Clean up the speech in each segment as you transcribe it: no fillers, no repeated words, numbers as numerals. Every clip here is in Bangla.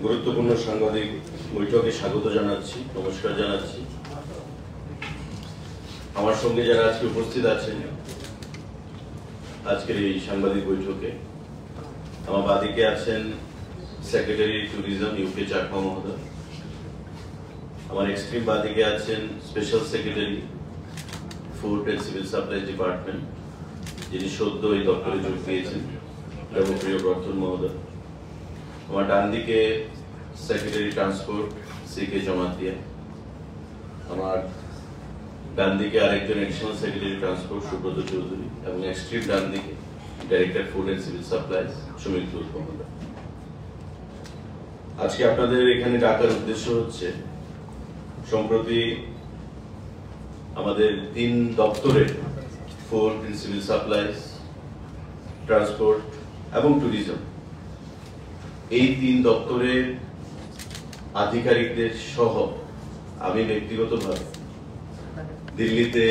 গুরুত্বপূর্ণ সাংবাদিক বৈঠকে স্বাগত জানাচ্ছি, নমস্কার জানাচ্ছি। আমার সঙ্গে যারা আজকে উপস্থিত আছেন আজকের এই সাংবাদিক বৈঠকে, আমার বাদিকে আছেন সেক্রেটারি ট্যুরিজম ইউকে চাকমা মহোদয়, আমার এক্সট্রিম বাদিকে আছেন special secretary food and civil supply department, যিনি সদ্য এই দপ্তরে যোগ দিয়েছেন, দেবপ্রিয় বর্ধন মহোদয়। আমার ডান দিকে সেক্রেটারি ট্রান্সপোর্ট সিকে জমাতিয়া, আমার ডান দিকে আরেকজন additional secretary transport Subrata Chowdhury, এবং এক্সট্রিম ডান দিকে director food and civil supplies Sumit মহোদয়। আজকে আপনাদের এখানে ডাকার উদ্দেশ্য হচ্ছে, সম্প্রতি আমাদের 3 দপ্তরের food and civil supplies, transport এবং ট্যুরিজম, এই 3 দপ্তরের আধিকারিকদের সহ আমি ব্যক্তিগতভাবে দিল্লিতে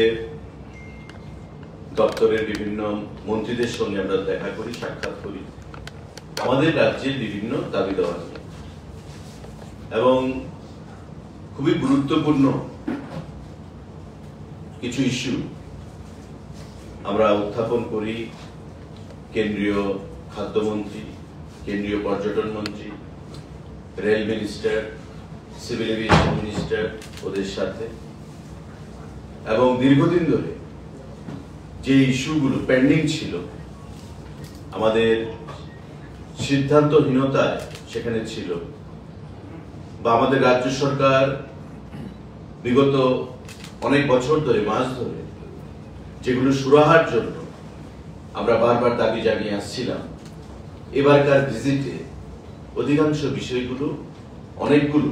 দপ্তরের বিভিন্ন মন্ত্রীদের সঙ্গে আমরা দেখা করি, সাক্ষাৎ করি আমাদের রাজ্যের বিভিন্ন দাবি দেওয়া নিয়ে, এবং খুবই গুরুত্বপূর্ণ কিছু ইস্যু আমরা উত্থাপন করি কেন্দ্রীয় খাদ্যমন্ত্রী, কেন্দ্রীয় পর্যটন মন্ত্রী, rail minister, civil aviation minister ওদের সাথে, এবং দীর্ঘদিন ধরে যে ইস্যুগুলো পেন্ডিং ছিল, আমাদের সিদ্ধান্তহীনতায় সেখানে ছিল, বা আমাদের রাজ্য সরকার বিগত অনেক বছর ধরে, মাস ধরে যেগুলো সুরাহার জন্য আমরা বারবার দাবি জানিয়ে আসছিলাম, এবারকার ভিজিটে অধিকাংশ বিষয়গুলো, অনেকগুলো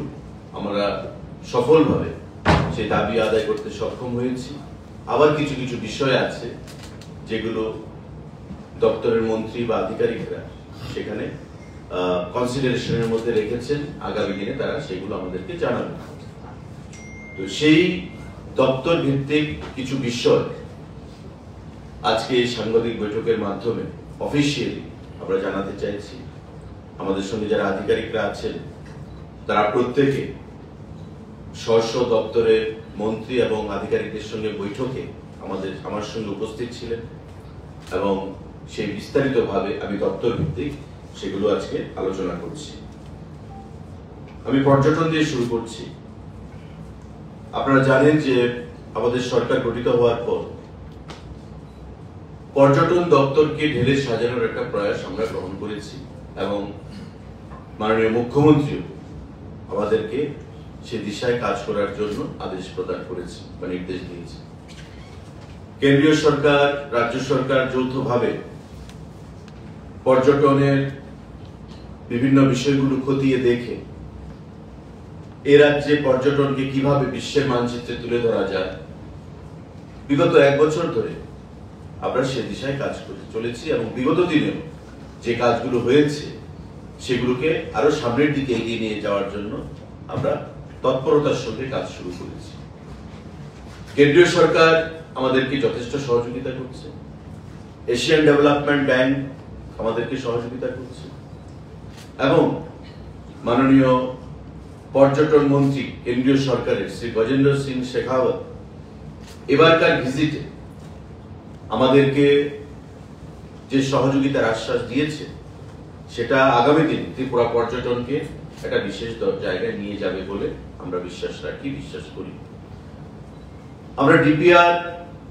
আমরা সফলভাবে সেই দাবি আদায় করতে সক্ষম হয়েছি। আবার কিছু কিছু বিষয় আছে যেগুলো দপ্তরের মন্ত্রী বা আধিকারিকরা সেখানে কনসিডারেশনের মধ্যে রেখেছেন, আগামী দিনে তারা সেগুলো আমাদেরকে জানাবেন। তো সেই দপ্তর ভিত্তিক কিছু বিষয় আজকে এই সাংবাদিক বৈঠকের মাধ্যমে অফিসিয়ালি আমরা জানাতে চাইছি। আমাদের সঙ্গে যারা আধিকারিকরা আছেন তারা প্রত্যেকে স্ব দপ্তরের মন্ত্রী এবং আধিকারিকদের সঙ্গে বৈঠকে আমার সঙ্গে উপস্থিত ছিলেন, এবং সেই বিস্তারিতভাবে আমি দপ্তর ভিত্তিক সেগুলো আজকে আলোচনা করছি। আমি পর্যটন দিয়ে শুরু করছি। আপনারা জানেন যে আমাদের সরকার গঠিত হওয়ার পর পর্যটন দপ্তরকে ঢেলে সাজানোর একটা প্রয়াস আমরা গ্রহণ করেছি, এবং মাননীয় মুখ্যমন্ত্রীও আমাদেরকে সে দিশায় কাজ করার জন্য আদেশ প্রদান করেছে বা নির্দেশ দিয়েছে। কেন্দ্রীয় সরকার, রাজ্য সরকার যৌথভাবে পর্যটনের বিভিন্ন বিষয়গুলো খতিয়ে দেখে এ রাজ্যে পর্যটনকে কিভাবে বিশ্বের মানচিত্রে তুলে ধরা যায়, বিগত 1 বছর ধরে আমরা সে দিশায় কাজ করে চলেছি, এবং বিগত দিনেও যে কাজগুলো হয়েছে সেগুলোকে আরো সামনের দিকে এগিয়ে নিয়ে যাওয়ার জন্য আমরা তৎপরতার সঙ্গে কাজ শুরু করেছি। কেন্দ্রীয় সরকার আমাদেরকে যথেষ্ট সহযোগিতা করছে, এশিয়ান ডেভেলপমেন্ট ব্যাংক আমাদেরকে সহযোগিতা করছে, এবং মাননীয় পর্যটন মন্ত্রী কেন্দ্রীয় সরকারের শ্রী গজেন্দ্র সিং শেখাওয়াত এবারকার ভিজিটে আমাদেরকে যে সহযোগিতার আশ্বাস দিয়েছে, সেটা আগামী দিন ত্রিপুরা পর্যটনকে একটা বিশেষ জায়গায় নিয়ে যাবে বলে আমরা বিশ্বাস রাখি, বিশ্বাস করি। আমরা ডিপিআর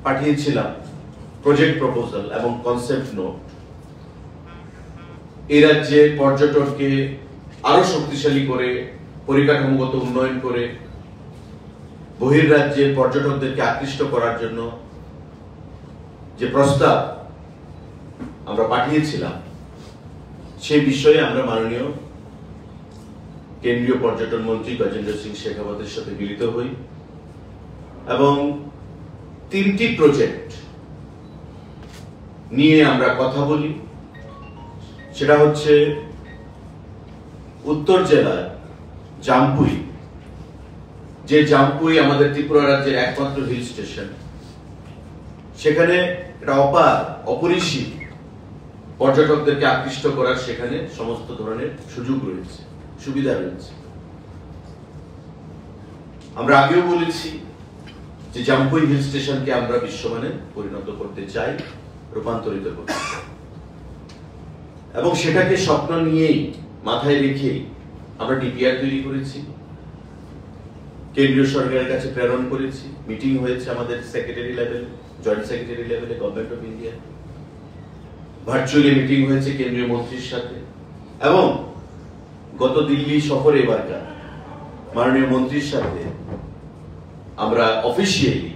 পাঠিয়েছিলাম, প্রজেক্ট প্রপোজাল এবং কনসেপ্ট নোট। এই রাজ্যে পর্যটনকে আরো শক্তিশালী করে, পরিকাঠামোগত উন্নয়ন করে বহির্রাজ্যের পর্যটকদেরকে আকৃষ্ট করার জন্য যে প্রস্তাব আমরা পাঠিয়েছিলাম, সেই বিষয়ে আমরা মাননীয় কেন্দ্রীয় পর্যটন মন্ত্রী গজেন্দ্র সিং শেখাওয়াতের সাথে মিলিত হই, এবং 3টি প্রজেক্ট নিয়ে আমরা কথা বলি। সেটা হচ্ছে উত্তর জেলার জামপুই, যে জামপুই আমাদের ত্রিপুরা রাজ্যের একমাত্র হিল স্টেশন, সেখানে একটা অপরিসীম পর্যটকদেরকে আকৃষ্ট করার সেখানে সমস্ত ধরনের সুযোগ রয়েছে। সুবিধা রয়েছে। আমরা আগেও বলেছি যে জাম্পুই হিল স্টেশনকে আমরা বিশ্বমানে পরিণত করতে চাই, রূপান্তরিত করতে চাই, এবং সেটাকে স্বপ্ন নিয়েই মাথায় রেখেই আমরা ডিপিআর তৈরি করেছি, কেন্দ্রীয় সরকারের কাছে প্রেরণ করেছি, মিটিং হয়েছে আমাদের সেক্রেটারি লেভেলে, জয়েন্ট সেক্রেটারি লেভেলে government of India, virtually meeting হয়েছে কেন্দ্রীয় মন্ত্রীর সাথে, এবং গত দিল্লি সফরে এবারকার মাননীয় মন্ত্রীর সাথে আমরা অফিসিয়ালি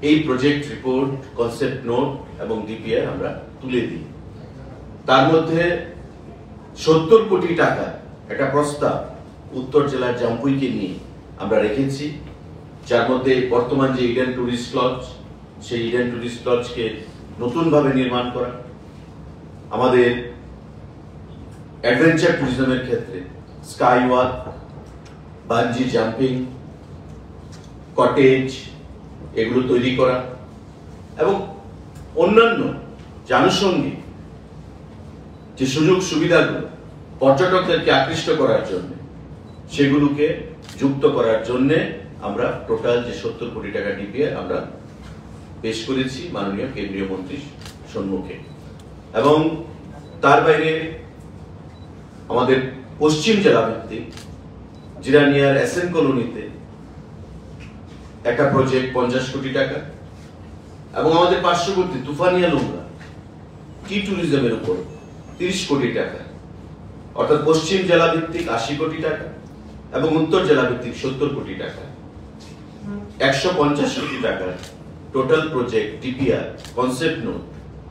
এই প্রজেক্ট রিপোর্ট, কনসেপ্ট নোট এবং ডিপিআর আমরা তুলে দিই। তার মধ্যে 70 কোটি টাকা একটা প্রস্তাব উত্তর জেলার জাম্পুইকে নিয়ে আমরা রেখেছি, যার মধ্যে বর্তমান যে ইডেন টুরিস্ট লজ, সেই ইডেন টুরিস্ট লজকে নতুনভাবে নির্মাণ করা, আমাদের অ্যাডভেঞ্চার ট্যুরিজমের ক্ষেত্রে sky walk, bungee jumping, cottage এগুলো তৈরি করা, এবং অন্যান্য আনুষঙ্গিক যে সুযোগ সুবিধাগুলো পর্যটকদেরকে আকৃষ্ট করার জন্য সেগুলোকে যুক্ত করার জন্য আমরা টোটাল যে 70 কোটি টাকা ডিপিআর আমরা পেশ করেছি মাননীয় কেন্দ্রীয় মন্ত্রীর সম্মুখে। এবং তার বাইরে আমাদের পশ্চিম জেলা ভিত্তিক জিরানিয়ার এসএন কলোনিতে একটা প্রজেক্ট 50 কোটি টাকা, এবং আমাদের পার্শ্ববর্তী তুফানিয়া লুঙ্গা টি ট্যুরিজমের উপর 30 কোটি টাকা, অর্থাৎ পশ্চিম জেলা ভিত্তিক 80 কোটি টাকা এবং উত্তর জেলা ভিত্তিক 70 কোটি টাকা, 150 কোটি টাকার total project DPR concept note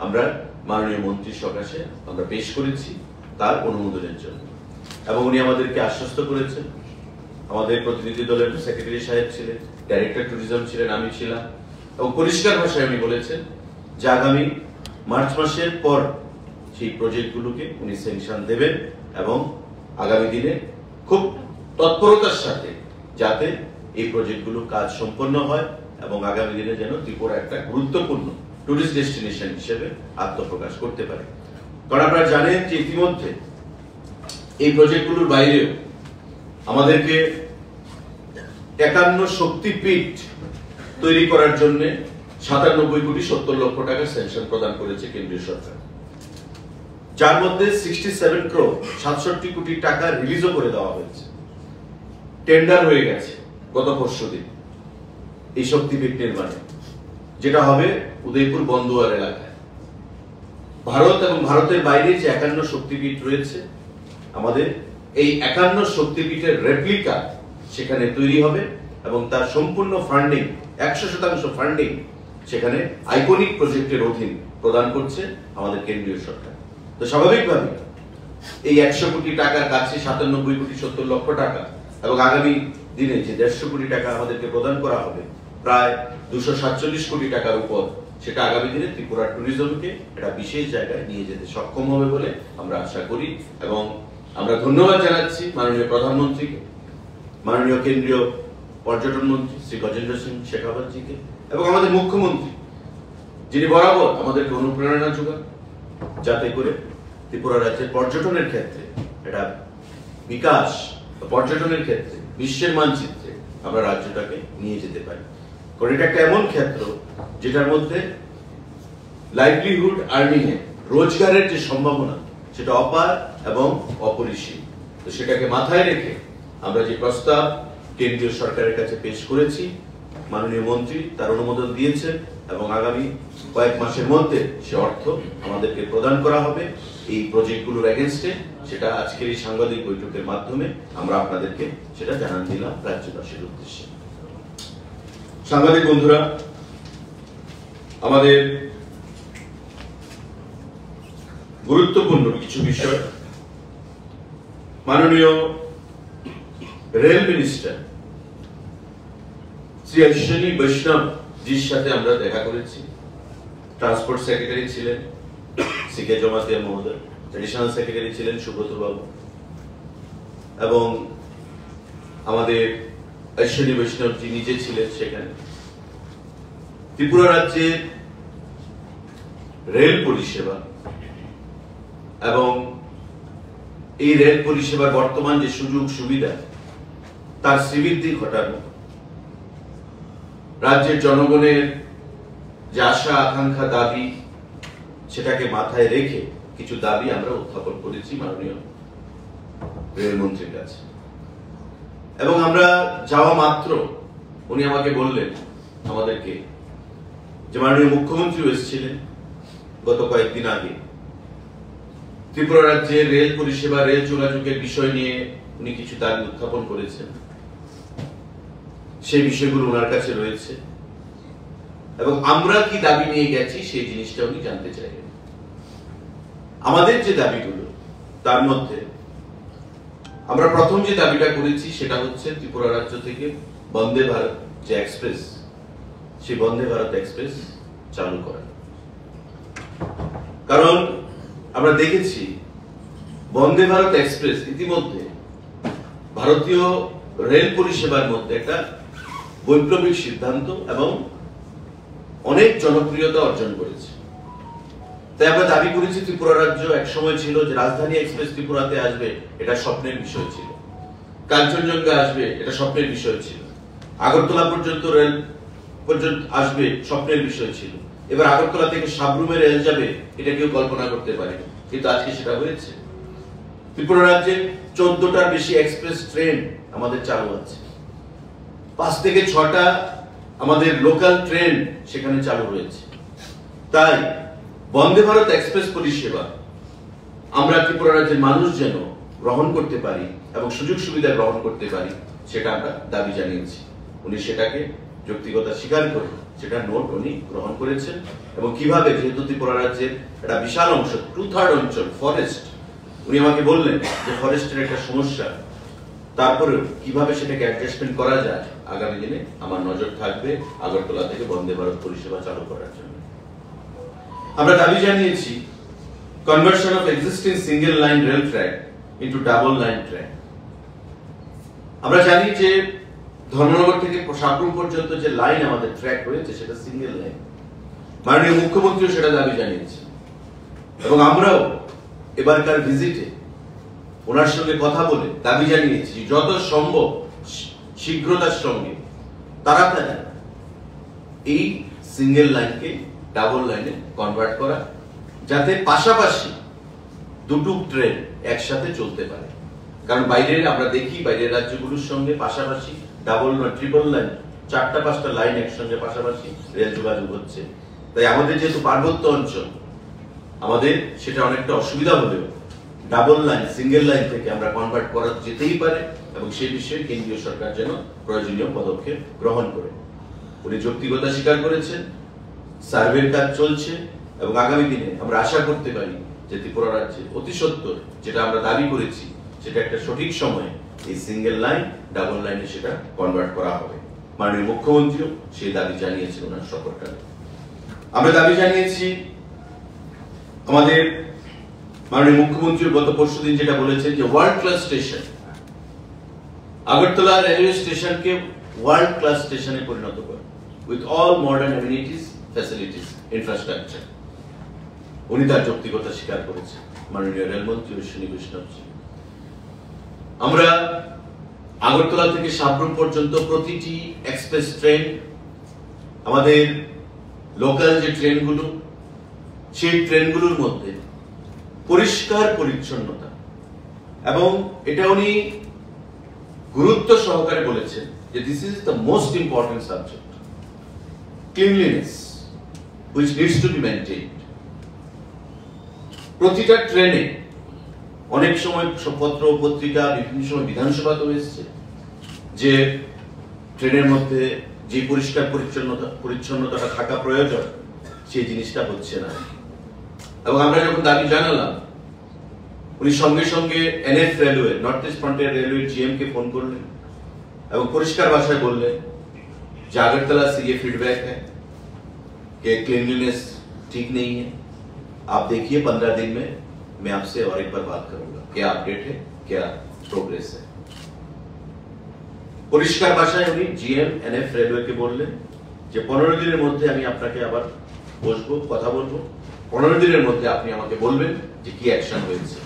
আমরা মাননীয় মন্ত্রীর সকাশে আমরা পেশ করেছি তার অনুমোদনের জন্য। এবং উনি আমাদেরকে আশ্বস্ত করেছেন, আমাদের প্রতিনিধি দলের সেক্রেটারি সাহেব ছিলেন, ডাইরেক্টর ট্যুরিজম ছিলেন, আমি ছিলাম, এবং পরিষ্কার ভাষায় উনি বলেছেন যে আগামী মার্চ মাসের পর সেই প্রজেক্টগুলোকে উনি স্যাংশন দেবেন এবং আগামী দিনে খুব তৎপরতার সাথে যাতে এই প্রজেক্টগুলো কাজ সম্পন্ন হয় এবং আগামী দিনে যেন ত্রিপুরা একটা গুরুত্বপূর্ণ টুরিস্ট ডেস্টিনেশন হিসেবে আত্মপ্রকাশ করতে পারে। কারণ আপনারা জানেন যে ইতিমধ্যে এই প্রজেক্টগুলোর বাইরেও আমাদেরকে 51 শক্তিপীঠ তৈরি করার জন্য 97 কোটি 70 লক্ষ টাকা স্যাংশন প্রদান করেছে কেন্দ্রীয় সরকার, যার মধ্যে 67 crore 67 কোটি টাকা রিলিজও করে দেওয়া হয়েছে, টেন্ডার হয়ে গেছে গত পরশুদিন এই শক্তিপীঠ নির্মাণে, যেটা হবে উদয়পুর বন্দুয়ার এলাকায়। ভারত এবং ভারতের বাইরে যে 51 শক্তিপীঠ রয়েছে, আমাদের এই 51 শক্তিপীঠের রেপ্লিকা সেখানে তৈরি হবে এবং তার সম্পূর্ণ ফান্ডিং 100% ফান্ডিং সেখানে আইকনিক প্রজেক্টের অধীন প্রদান করছে আমাদের কেন্দ্রীয় সরকার। তো স্বাভাবিকভাবে এই 100 কোটি টাকার কাছে 97 কোটি 70 লক্ষ টাকা এবং আগামী দিনে যে 150 কোটি টাকা আমাদেরকে প্রদান করা হবে, প্রায় 247 কোটি টাকার উপর, সেটা আগামী দিনে ত্রিপুরা ট্যুরিজমকে একটা বিশেষ জায়গায় নিয়ে যেতে সক্ষম হবে বলে আমরা আশা করি। এবং আমরা ধন্যবাদ জানাচ্ছি মাননীয় প্রধানমন্ত্রীকে, মাননীয় কেন্দ্রীয় পর্যটন মন্ত্রী শ্রী গজেন্দ্র সিং শেখাবত জিকে এবং আমাদের মুখ্যমন্ত্রী, যিনি বরাবর আমাদেরকে অনুপ্রেরণা যোগান যাতে করে ত্রিপুরা রাজ্যের পর্যটনের ক্ষেত্রে এটা বিকাশ, পর্যটনের ক্ষেত্রে বিশ্বের মানচিত্রে আমরা রাজ্যটাকে নিয়ে যেতে পারি। কারণ এটা একটা এমন ক্ষেত্র যেটার মধ্যে লাইভলিহুড আর্নিং এ রোজগারের যে সম্ভাবনা সেটা অপার এবং অপরিসীম। তো সেটাকে মাথায় রেখে আমরা যে প্রস্তাব কেন্দ্রীয় সরকারের কাছে পেশ করেছি, মাননীয় মন্ত্রী তার অনুমোদন দিয়েছেন এবং আগামী কয়েক মাসের মধ্যে সে অর্থ আমাদেরকে প্রদান করা হবে এই প্রজেক্টগুলোর এগেনস্টে। সেটা আজকের এই সাংবাদিক বৈঠকের মাধ্যমে আমরা আপনাদেরকে সেটা জানান দিলাম রাজ্যবাসীর উদ্দেশ্যে। সাংবাদিক বন্ধুরা, আমাদের গুরুত্বপূর্ণ কিছু বিষয় মাননীয় রেল মিনিস্টার শ্রী অশ্বিনী বৈষ্ণব জির সাথে আমরা দেখা করেছি। ট্রান্সপোর্ট সেক্রেটারি ছিলেন সিকে জমাতিয়া মহোদয়, এডিশনাল সেক্রেটারি ছিলেন সুব্রত বাবু, এবং আমাদের অশ্বিনী বৈষ্ণব জি নিজে ছিলেন সেখানে। ত্রিপুরা রাজ্যের রেল পরিষেবা এবং এই রেল পরিষেবার বর্তমান যে সুযোগ সুবিধা তার শ্রীবৃদ্ধি ঘটানো, রাজ্যের জনগণের যে আশা আকাঙ্ক্ষা দাবি সেটাকে মাথায় রেখে কিছু দাবি আমরা উত্থাপন করেছি মাননীয় রেলমন্ত্রীর কাছে। এবং আমরা যাওয়া মাত্র উনি আমাকে বললেন আমাদেরকে যে মাননীয় মুখ্যমন্ত্রীও এসেছিলেন গত কয়েকদিন আগে, ত্রিপুরা রাজ্যের রেল পরিষেবা রেল যোগাযোগের বিষয় নিয়ে উনি কিছু দাবি উত্থাপন করেছেন, সেই বিষয়গুলো ওনার কাছে রয়েছে এবং আমরা কি দাবি নিয়ে গেছি সেই জিনিসটা উনি জানতে চাইলেন। আমাদের যে দাবিগুলো তার মধ্যে আমরা প্রথম যে দাবিটা করেছি সেটা হচ্ছে ত্রিপুরা রাজ্য থেকে বন্দে ভারত যে এক্সপ্রেস, সেই বন্দে ভারত এক্সপ্রেস চালু করা। কারণ আমরা দেখেছি বন্দে ভারত এক্সপ্রেস ইতিমধ্যে ভারতীয় রেল পরিষেবার মধ্যে একটা বৈপ্লবিক সিদ্ধান্ত এবং অনেক জনপ্রিয়তা অর্জন করেছে। তাই আমরা দাবি করেছি ত্রিপুরা রাজ্য একসময় ছিল যে রাজধানী এক্সপ্রেস ত্রিপুরাতে আসবে, এটা স্বপ্নের বিষয় ছিল। কাঞ্চনজঙ্ঘা আসবে, এটা স্বপ্নের বিষয় ছিল। আগরতলা পর্যন্ত রেল পর্যন্ত আসবে, স্বপ্নের বিষয় ছিল। এবার আগরতলা থেকে সাবরুমে রেল যাবে, এটা কেউ কল্পনা করতে পারে, কিন্তু আজকে সেটা হয়েছে। ত্রিপুরা রাজ্যে 14টার বেশি এক্সপ্রেস ট্রেন আমাদের চালু আছে, 5 থেকে 6টা আমাদের লোকাল ট্রেন সেখানে চালু রয়েছে। তাই বন্দে ভারত এক্সপ্রেস পরিষেবা আমরা ত্রিপুরা রাজ্যের মানুষ যেন গ্রহণ করতে পারি এবং সুযোগ সুবিধা গ্রহণ করতে পারি, সেটা আমরা দাবি জানিয়েছি। উনি সেটাকে যৌক্তিকতা স্বীকার করে সেটা নোট উনি গ্রহণ করেছেন এবং কিভাবে, যেহেতু ত্রিপুরা রাজ্যের একটা বিশাল অংশ 2/3 অঞ্চল ফরেস্ট, উনি আমাকে বললেন যে ফরেস্টের একটা সমস্যা, তারপরে কিভাবে সেটাকে অ্যাডজাস্টমেন্ট করা যায় আগামী দিনে আমার নজর থাকবে আগরতলা থেকে বন্দে ভারত পরিষেবা চালু করার জন্য। আমরা দাবি জানিয়েছি conversion of existing single line rail track into double line track. আমরা জানি যে ধর্মনগর থেকে সাবরুম পর্যন্ত যে লাইন আমাদের ট্র্যাক রয়েছে সেটা সিঙ্গেল লাইন। মাননীয় মুখ্যমন্ত্রীও সেটা দাবি জানিয়েছে এবং আমরাও এবারকার ভিজিটে ওনার সঙ্গে কথা বলে দাবি জানিয়েছি যত সম্ভব শীঘ্রতার সঙ্গে তাড়াতাড়ি এই সিঙ্গেল লাইনকে ডাবল লাইনে কনভার্ট করা, যাতে পাশাপাশি দুটো ট্রেন একসাথে চলতে পারে। কারণ বাইরের আমরা দেখি বাইরের রাজ্যগুলোর সঙ্গে পাশাপাশি ডাবল না ট্রিপল লাইন, 4টা-5টা লাইন একসঙ্গে পাশাপাশি রেল যোগাযোগ হচ্ছে। তাই আমাদের যেহেতু পার্বত্য অঞ্চল, আমাদের সেটা অনেকটা অসুবিধা হলেও ডাবল লাইন সিঙ্গেল লাইন থেকে আমরা কনভার্ট করা যেতেই পারে এবং সেই বিষয়ে কেন্দ্রীয় সরকার যেন প্রয়োজনীয় পদক্ষেপ গ্রহণ করে। উনি যৌক্তিকতা স্বীকার করেছেন, সার্ভের কাজ চলছে এবং আগামী দিনে আমরা আশা করতে পারি যে ত্রিপুরা রাজ্যে অতি সত্বর যেটা আমরা দাবি করেছি সেটা একটা সঠিক সময়ে এই সিঙ্গেল লাইন ডাবল লাইনে সেটা কনভার্ট করা হবে। মাননীয় মুখ্যমন্ত্রীও সেই দাবি জানিয়েছেন ওনার সফরকালে। আমরা দাবি জানিয়েছি, আমাদের মাননীয় মুখ্যমন্ত্রী গত পরশুদিন যেটা বলেছেন যে world class station, Agartala railway স্টেশনকে ওয়ার্ল্ড ক্লাস স্টেশনে পরিণত করে with all modern amenities, facilities, infrastructure. উনি তার যৌক্তিকতা স্বীকার করেছেন মাননীয় রেলমন্ত্রী অশ্বিনী বৈষ্ণব। আমরা আগরতলা থেকে সাবরুম পর্যন্ত প্রতিটি এক্সপ্রেস ট্রেন, আমাদের লোকাল যে ট্রেনগুলো, সেই ট্রেনগুলোর মধ্যে পরিষ্কার পরিচ্ছন্নতা, এবং এটা উনি গুরুত্ব সহকারে বলেছেন যে this is the most important subject, cleanliness which needs to be maintained. প্রতিটা ট্রেনে অনেক সময় পত্র পত্রিকা বিভিন্ন সময় বিধানসভাতেও এসেছে যে ট্রেনের মধ্যে যে পরিষ্কার পরিচ্ছন্নতাটা থাকা প্রয়োজন সেই জিনিসটা হচ্ছে না। এবং আমরা যখন দাবি জানালাম, উনি সঙ্গে সঙ্গে NF railway, north east frontier railway GM কে ফোন করলেন এবং পরিষ্কার ভাষায় বললেন যে আগरतला से ये फीडबैक है कि क्लीनलीनेस ठीक नहीं है, आप देखिए 15 दिन में मैं आपसे और एक बार बात करूंगा, क्या अपडेट है, क्या प्रोग्रेस है। পরিষ্কার ভাষায় উনি জিএম এনএফ রেলওয়ে কে বললেন যে 15 দিনের মধ্যে আমি আপনাকে আবার বসবো, কথা বলবো, 15 দিনের মধ্যে আপনি আমাকে বলবেন যে কি অ্যাকশন হয়েছে,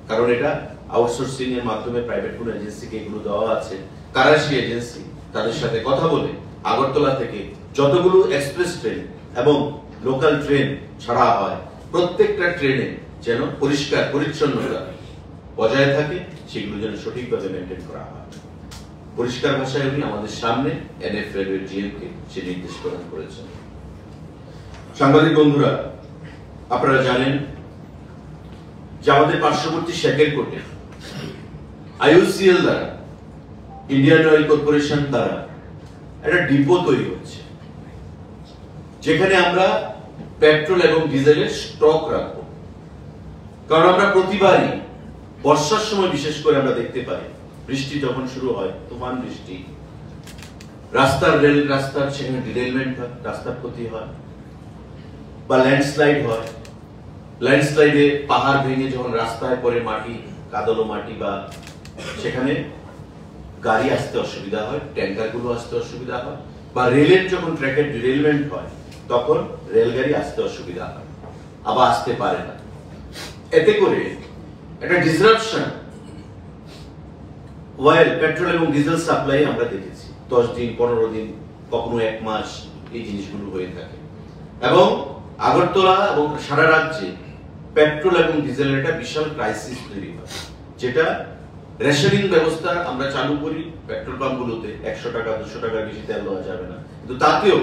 কারণ এটা আউটসোর্সিং এর মাধ্যমে প্রাইভেট কোন এজেন্সিকে এগুলো দেওয়া আছে, কারাশি এজেন্সি, তাদের সাথে কথা বলে আগরতলা থেকে যতগুলো এক্সপ্রেস ট্রেন এবং লোকাল ট্রেন ছাড়া হয় প্রত্যেকটা ট্রেনে যেন পরিষ্কার পরিচ্ছন্নতা বজায় থাকে, সেগুলো যেন সঠিকভাবে মেনটেন করা হয়। পরিষ্কার ভাষায় উনি আমাদের সামনে এনএফ রেলওয়ে জিএমকে সে নির্দেশ প্রদান করেছেন। সাংবাদিক বন্ধুরা, আপনারা জানেন যে আমাদের পার্শ্ববর্তী শেখেরকোটে আইওসিএল দ্বারা, ইন্ডিয়ান অয়েল কর্পোরেশন দ্বারা একটা ডিপো তৈরি হচ্ছে, যেখানে আমরা পেট্রোল এবং ডিজেলের স্টক রাখবো। কারণ আমরা প্রতিবারই বর্ষার সময় বিশেষ করে আমরা দেখতে পাই, বৃষ্টি যখন শুরু হয়, তুফান বৃষ্টি, রাস্তার সেখানে ডিরেলমেন্ট হয়, রাস্তার ক্ষতি হয়, বা ল্যান্ডস্লাইড হয়। ল্যান্ডস্লাইডে পাহাড় ভেঙে যখন রাস্তায় পড়ে মাটি, কাদলো মাটি, বা সেখানে গাড়ি আসতে অসুবিধা হয়, ট্যাঙ্কার গুলো আসতে অসুবিধা হয়, বা রেলের যখন ট্র্যাকের ডিরেলমেন্ট হয় তখন রেলগাড়ি আসতে অসুবিধা হয়, আবার আসতে পারে না। এতে করে একটা ডিসরাপশন ওয়েল পেট্রোল এবং ডিজেল সাপ্লাই আমরা দেখেছি। 10 দিন, 15 দিন, কখনো 1 মাস এই জিনিসগুলো হয়ে থাকে। এবং আগরতলা এবং সারা রাজ্যে পেট্রোল এবং ডিজেলের একটা বিশাল ক্রাইসিস তৈরি হয়, যেটা রেশনিং ব্যবস্থা আমরা চালু করি পেট্রোল পাম্পগুলোতে, 100 টাকা 200 টাকা বেশি তেল দেওয়া যাবে না, কিন্তু তাতেও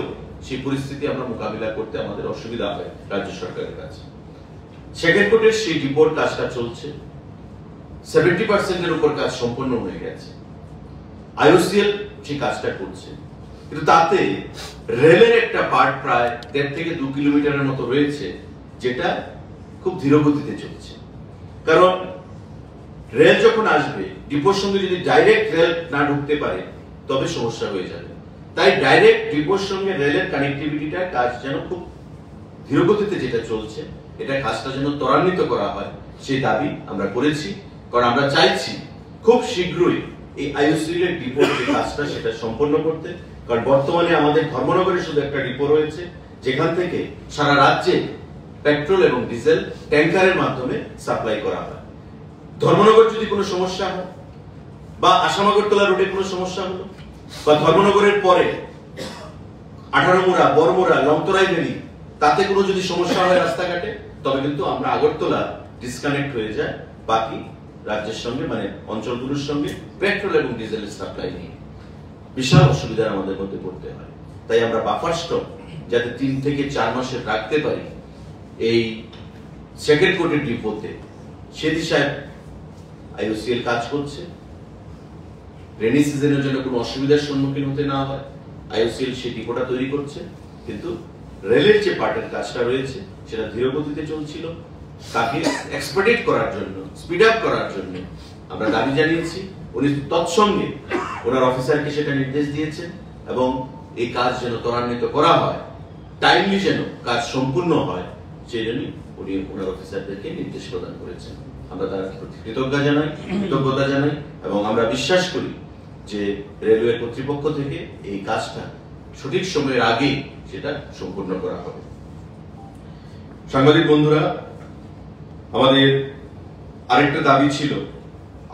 সেই পরিস্থিতি আমরা মোকাবিলা করতে আমাদের অসুবিধা হয় রাজ্য সরকারের কাছে। শেখেরকোটের সেই ডিপোর কাজটা চলছে, 70% এর উপর কাজ সম্পন্ন হয়ে গেছে। আইওসিএল সেই কাজটা করছে, কিন্তু তাতে রেলের একটা পার্ট প্রায় 1.5 থেকে 2 কিলোমিটারের মতো রয়েছে, যেটা খুব ধীর গতিতে চলছে। কারণ রেল যখন আসবে, ডিপোর সঙ্গে যদি ডাইরেক্ট রেল না ঢুকতে পারে তবে সমস্যা হয়ে যাবে। তাই ডাইরেক্ট ডিপোর সঙ্গে রেলের কানেক্টিভিটিটা কাজ যেন খুব ধীর গতিতে যেটা চলছে, এটা কাজটা যেন ত্বরান্বিত করা হয়, সেই দাবি আমরা করেছি। কারণ আমরা চাইছি খুব শীঘ্রই এই আইওসিএল এর ডিপোর যে কাজটা সেটা সম্পন্ন করতে। কারণ বর্তমানে আমাদের ধর্মনগরে শুধু একটা ডিপো রয়েছে, যেখান থেকে সারা রাজ্যে পেট্রোল এবং ডিজেল ট্যাঙ্কারের মাধ্যমে সাপ্লাই করা হয়। ধর্মনগর যদি কোনো সমস্যা হয়, বা আসামাগরতলা রোডে কোনো সমস্যা হলো, বা ধর্মনগরের পরে 18 মুড়া, বড়মুড়া, লংতরাই ভ্যালি, তাতে কোনো যদি সমস্যা হয় রাস্তাঘাটে, তবে কিন্তু আমরা আগরতলা ডিসকানেক্ট হয়ে যায় বাকি রাজ্যের সঙ্গে, মানে অঞ্চলগুলোর সঙ্গে পেট্রোল এবং ডিজেলের সাপ্লাই নিয়ে বিশাল অসুবিধার আমাদের মধ্যে পড়তে হয়। তাই আমরা বাফার স্টক যাতে 3 থেকে 4 মাসের রাখতে পারি এই শেখেরকোটের ডিপোতে, সে দিশায় আইওসিএল কাজ করছে। রেনি সিজনের জন্য কোনো অসুবিধার সম্মুখীন হতে না হয় আইওসিএল সেই ডিপোটা তৈরি করছে, কিন্তু রেলের যে পার্টের কাজটা রয়েছে সেটা ধীর গতিতে চলছিল। তাকে এক্সপেডিট করার জন্য, স্পিড আপ করার জন্য আমরা দাবি জানিয়েছি। উনি তৎসঙ্গে ওনার অফিসারকে সেটা নির্দেশ দিয়েছেন, এবং এই কাজ যেন ত্বরান্বিত করা হয়, টাইমলি যেন কাজ সম্পূর্ণ হয়, সেই জন্য উনি ওনার অফিসারদেরকে নির্দেশ প্রদান করেছেন। আমরা তার প্রতি কৃতজ্ঞতা জানাই, এবং আমরা বিশ্বাস করি যে রেলওয়ে কর্তৃপক্ষ থেকে এই কাজটা সঠিক সময়ের আগে সেটা সম্পূর্ণ করা হবে। সাংবাদিক বন্ধুরা, আমাদের আরেকটা দাবি ছিল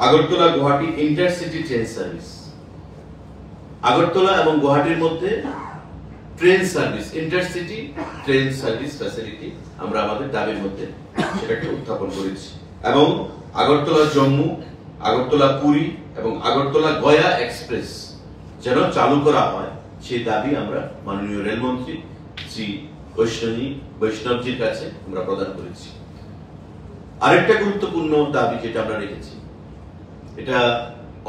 Agartala Guwahati intercity train service. Agartala এবং গুয়াহাটির মধ্যে train service, intercity train service facility আমরা আমাদের দাবির মধ্যে সেটাকে উত্থাপন করেছি, এবং আগরতলা জম্মু, আগরতলা পুরী এবং আগরতলা গয়া এক্সপ্রেস যেন চালু করা হয়, সেই দাবি আমরা মাননীয় রেলমন্ত্রী শ্রী বৈষ্ণবজির কাছে আমরা প্রদান করেছি। আরেকটা গুরুত্বপূর্ণ দাবি যেটা আমরা রেখেছি, এটা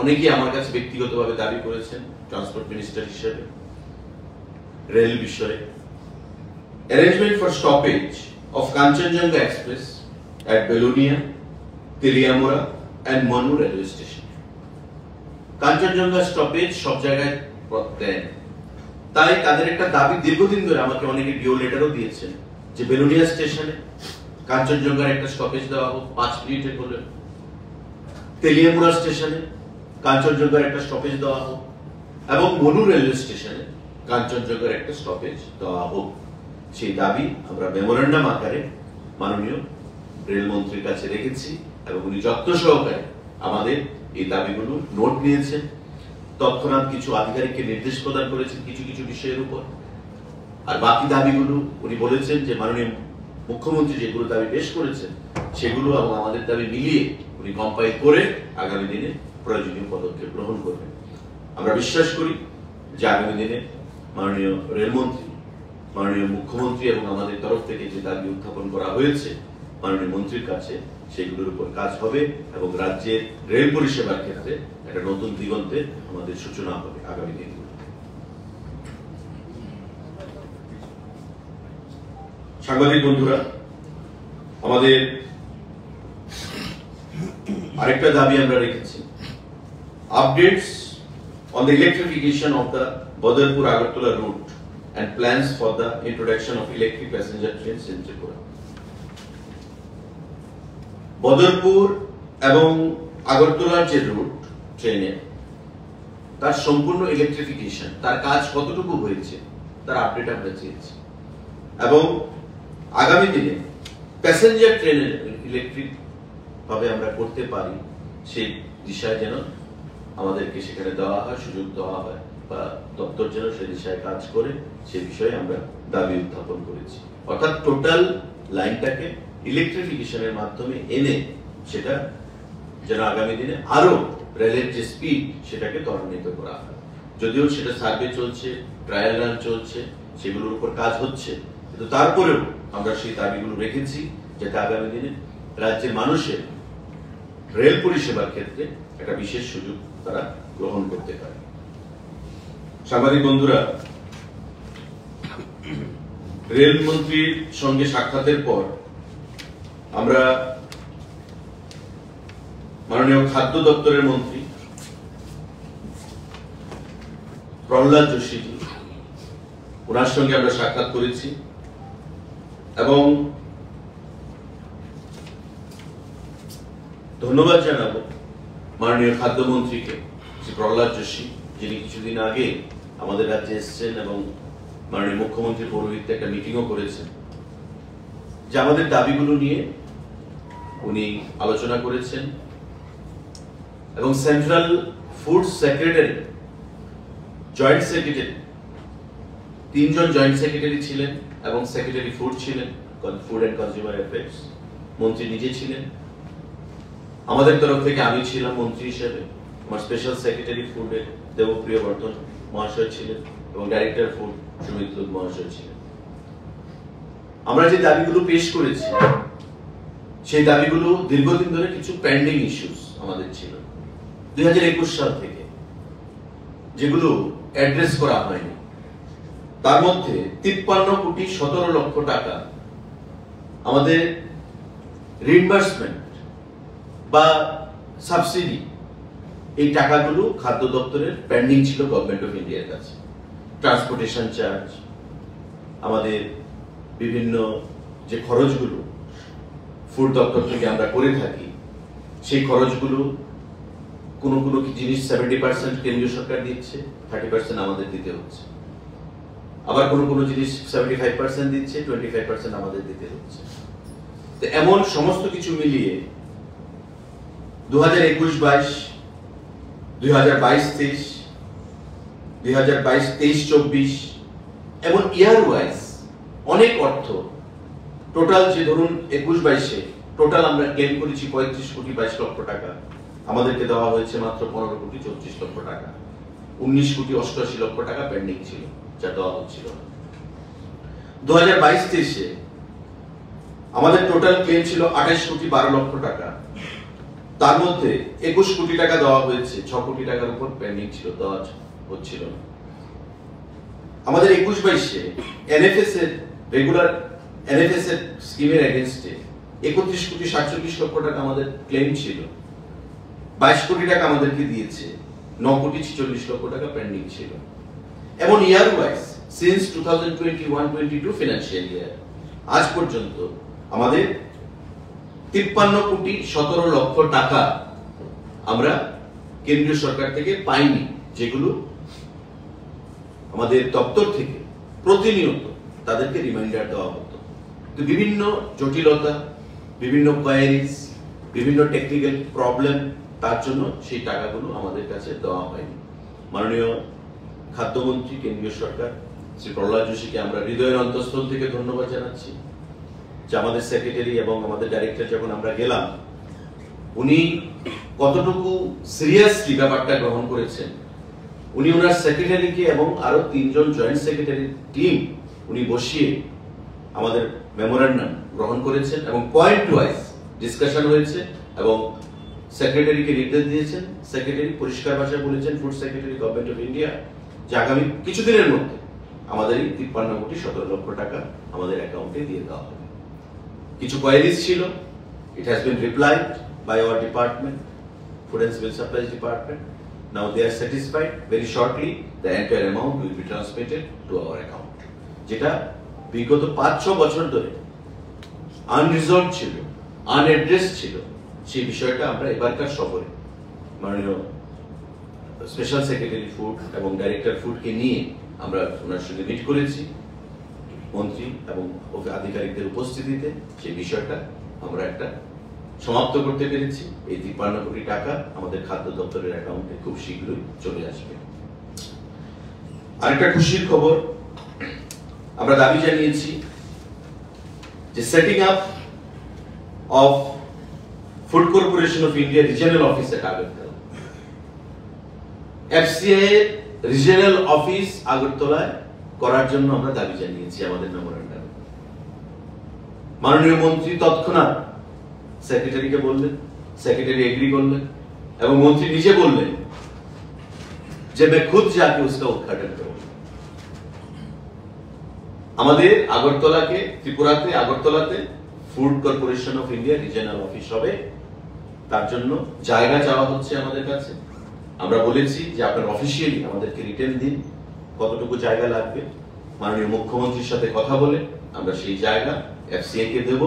অনেকেই আমার কাছে ব্যক্তিগতভাবে দাবি করেছেন ট্রান্সপোর্ট মিনিস্টার হিসেবে, রেল বিষয়ে arrangement for stoppage of Kanchenjunga express at Belonia, Teliamura and Manu railway station. Kanchenjunga stoppage সব জায়গায় দেন, তাই তাদের একটা দাবি দীর্ঘদিন ধরে আমাকে অনেকে ডিও লেটারও দিয়েছেন যে বেলোনিয়া স্টেশনে কাঞ্চনজঙ্ঘার একটা স্টপেজ দেওয়া হোক 5 মিনিটের হলে, তেলিয়ামুড়া স্টেশনে কাঞ্চনজঙ্ঘার একটা স্টপেজ দেওয়া হোক, এবং মনু রেলওয়ে স্টেশনে কাঞ্চনজঙ্ঘার একটা স্টপেজ দেওয়া হোক। সেই দাবি আমরা মেমোরেন্ডাম আকারে মাননীয় রেলমন্ত্রীর কাছে রেখেছি, এবং উনি যত্ন সহকারে আমাদের এই দাবিগুলো নোট নিয়েছেন, তৎক্ষণাৎ কিছু আধিকারিককে নির্দেশ প্রদান করেছেন কিছু কিছু বিষয়ের উপর। আর বাকি দাবিগুলো উনি বলেছেন যে মাননীয় মুখ্যমন্ত্রী যেগুলো দাবি পেশ করেছেন সেগুলো এবং আমাদের দাবি মিলিয়ে উনি কম্পাইল করে আগামী দিনে প্রয়োজনীয় পদক্ষেপ গ্রহণ করবেন। আমরা বিশ্বাস করি যে আগামী দিনে মাননীয় রেলমন্ত্রী, মাননীয় মুখ্যমন্ত্রী এবং আমাদের তরফ থেকে যে দাবি উত্থাপন করা হয়েছে মাননীয় মন্ত্রীর কাছে সেগুলোর উপর কাজ হবে এবং রাজ্যের রেল পরিষেবার ক্ষেত্রে একটা নতুন দিগন্তের আমাদের সূচনা হবে আগামী দিনগুলো। সাংবাদিক বন্ধুরা, আমাদের আরেকটা দাবি আমরা রেখেছি, updates on the electrification of the Badarpur-Agartala route and plans for the introduction of electric passenger trains in Tripura. Badarpur এবং আগরতলার যে রুট ট্রেনের তার সম্পূর্ণ ইলেকট্রিফিকেশন, তার কাজ কতটুকু হয়েছে তার আপডেট আমরা চেয়েছি এবং আগামী দিনে প্যাসেঞ্জার ট্রেনের ইলেকট্রিক ভাবে আমরা করতে পারি সেই দিশায় যেন আমাদেরকে সেখানে দেওয়া হয়, সুযোগ দেওয়া হয় বা দপ্তর যেন সেই দিশায় কাজ করে সে বিষয়ে আমরা দাবি উত্থাপন করেছি। অর্থাৎ টোটাল লাইনটাকে ইলেকট্রিফিকেশনের মাধ্যমে এনে সেটা যেন আগামী দিনে আরো রেলের যে স্পিড সেটাকে ত্বরান্বিত করা হয়। যদিও সেটা সার্ভে চলছে, ট্রায়াল রান চলছে, সেগুলোর উপর কাজ হচ্ছে, কিন্তু তারপরেও আমরা সেই দাবিগুলো রেখেছি যাতে আগামী দিনে রাজ্যের মানুষের রেল পরিষেবার ক্ষেত্রে একটা বিশেষ সুযোগ তারা গ্রহণ করতে পারে। সাংবাদিক বন্ধুরা, রেলমন্ত্রীর সঙ্গে সাক্ষাতের পর আমরা মাননীয় খাদ্য দপ্তরের মন্ত্রী প্রহ্লাদ যোশীজি, ওনার সঙ্গে আমরা সাক্ষাৎ করেছি এবং ধন্যবাদ জানাবো মাননীয় খাদ্যমন্ত্রীকে শ্রী প্রহ্লাদ যোশী, যিনি কিছুদিন আগে আমাদের রাজ্যে এসেছেন এবং মাননীয় মুখ্যমন্ত্রীর পৌরোহিত্যে একটা মিটিংও করেছেন, যে আমাদের দাবিগুলো নিয়ে উনি আলোচনা করেছেন এবং central food secretary, joint secretary, 3 জন জয়েন্ট সেক্রেটারি ছিলেন এবং সেক্রেটারি ফুড ছিলেন, ফুড অ্যান্ড কনজিউমার অ্যাফেয়ার্স, মন্ত্রী নিজে ছিলেন, আমাদের তরফ থেকে আমি ছিলাম মন্ত্রী হিসেবে, আমার স্পেশাল সেক্রেটারি ফুডের দেবপ্রিয় বর্ধন মহাশয় ছিলেন এবং ডাইরেক্টর ফুড সুমিত মহাশয় ছিলেন। আমরা যে দাবিগুলো পেশ করেছি সেই দাবিগুলো দীর্ঘদিন ধরে কিছু পেন্ডিং ইস্যুস আমাদের ছিল 2021 সাল থেকে, যেগুলো অ্যাড্রেস করা হয়নি। তার মধ্যে 53,17,00,000 টাকা আমাদের রিইম্বার্সমেন্ট বা সাবসিডি, এই টাকাগুলো খাদ্য দপ্তরের পেন্ডিং ছিল গভর্নমেন্ট অফ ইন্ডিয়ার কাছে। ট্রান্সপোর্টেশন চার্জ, আমাদের বিভিন্ন যে খরচগুলো ফুড দপ্তর থেকে আমরা করে থাকি, সেই খরচগুলো কোনো কোনো জিনিস 70% কেন্দ্রীয় সরকার দিচ্ছে, 30% আমাদের দিতে হচ্ছে। আবার কোনো কোনো জিনিস 75% দিচ্ছে, 25% আমাদের দিতে হচ্ছে। তো এমন সমস্ত কিছু মিলিয়ে 2021-22, 2022-23, 2022-23-24 এমন ইয়ার ওয়াইজ অনেক অর্থ, টোটাল যে ধরুন 21-22-এ টোটাল আমরা ক্লেম করেছি 35,22,00,000 টাকা, আমাদেরকে দেওয়া হয়েছে মাত্র 15,34,00,000 টাকা। 19,88,00,000 টাকা পেন্ডিং ছিল, যা দেওয়া হচ্ছিল না। 2022-23-এ আমাদের টোটাল ক্লেম ছিল 28,12,00,000 টাকা, তার মধ্যে 21 কোটি টাকা দেওয়া হয়েছে, 6 কোটি টাকার উপর পেন্ডিং ছিল, দেওয়া হচ্ছিল না। আমাদের 21-22-এ এনএফএস এর রেগুলার এনএফএস এর স্কিমের এগেইনস্টে 31,47,00,000 টাকা আমাদের ক্লেম ছিল, 22 কোটি টাকা আমাদেরকে দিয়েছে, 9,46,00,000 টাকা পেন্ডিং ছিল। এমন ইয়ার ওয়াইজ সিন্স 2021-22 ফিনান্সিয়াল ইয়ার আজ পর্যন্ত আমাদের 53,17,00,000 টাকা আমরা কেন্দ্রীয় সরকার থেকে পাইনি, যেগুলো আমাদের দপ্তর থেকে প্রতিনিয়ত তাদেরকে রিমাইন্ডার দেওয়া হতো। তো বিভিন্ন জটিলতা, বিভিন্ন কোয়ারিজ, বিভিন্ন টেকনিক্যাল প্রবলেম তার জন্য সেই টাকাগুলো আমাদের কাছে দেওয়া হয়নি। মাননীয় খাদ্যমন্ত্রী, কেন্দ্রীয় সরকার শ্রী প্রহ্লাদ যোশীকে আমরা হৃদয়ের অন্তঃস্থল থেকে ধন্যবাদ জানাচ্ছি যে আমাদের সেক্রেটারি এবং আমাদের ডাইরেক্টর যখন আমরা গেলাম, উনি কতটুকু সিরিয়াসলি ব্যাপারটা গ্রহণ করেছেন। উনি ওনার সেক্রেটারিকে এবং আরো 3 জন জয়েন্ট সেক্রেটারি টিম উনি বসিয়ে আমাদের মেমোরান্ডাম গ্রহণ করেছেন এবং পয়েন্ট ওয়াইজ ডিসকাশন হয়েছে এবং সেক্রেটারিকে নির্দেশ দিয়েছেন। সেক্রেটারি পরিষ্কার ভাষায় বলেছেন, food secretary government of India, যে আগামী কিছুদিনের মধ্যে আমাদের এই 53 কোটি 17 লক্ষ টাকা আমাদের অ্যাকাউন্টে দিয়ে দেওয়া হবে। কিছু কোয়ারিজ ছিল, it has been replied by our department, Food and Civil Supplies Department. Now they are satisfied. Very shortly the entire amount will be transmitted to our account. যেটা বিগত 5-6 বছর ধরে আনরিজলভড ছিল, আনঅ্যাড্রেসড ছিল, সেই বিষয়টা আমরা এবারকার সফরে মাননীয় স্পেশাল সেক্রেটারি ফুড এবং ডাইরেক্টর ফুডকে নিয়ে আমরা ওনার সঙ্গে মিট করেছি মন্ত্রী এবং আধিকারিকদের উপস্থিতিতে। সেই বিষয়টা আমরা একটা সমাপ্ত করতে পেরেছি। এই 53 কোটি টাকা আমাদের খাদ্য দপ্তরের অ্যাকাউন্টে খুব শীঘ্রই চলে আসবে। আরেকটা খুশির খবর, আমরা দাবি জানিয়েছি যে setting up of food corporation of India regional office at Agartala, FCI এর রিজিয়নাল অফিস আগরতলায় করার জন্য আমরা দাবি জানিয়েছি আমাদের মেমোরান্ডাম। মাননীয় মন্ত্রী তৎক্ষণাৎ সেক্রেটারিকে বললেন, সেক্রেটারি এগ্রি করলেন এবং মন্ত্রী নিজে বললেন যে मैं खुद जाके उसका उद्घाटन करूंगा। আমাদের আগরতলাকে, ত্রিপুরাতে আগরতলাতে food corporation of India regional office হবে, তার জন্য জায়গা চাওয়া হচ্ছে আমাদের কাছে। আমরা বলেছি যে আপনার অফিসিয়ালি আমাদেরকে রিটেন দিন কতটুকু জায়গা লাগবে। মাননীয় মুখ্যমন্ত্রীর সাথে কথা বলে আমরা সেই জায়গা এফসিআই কে দেব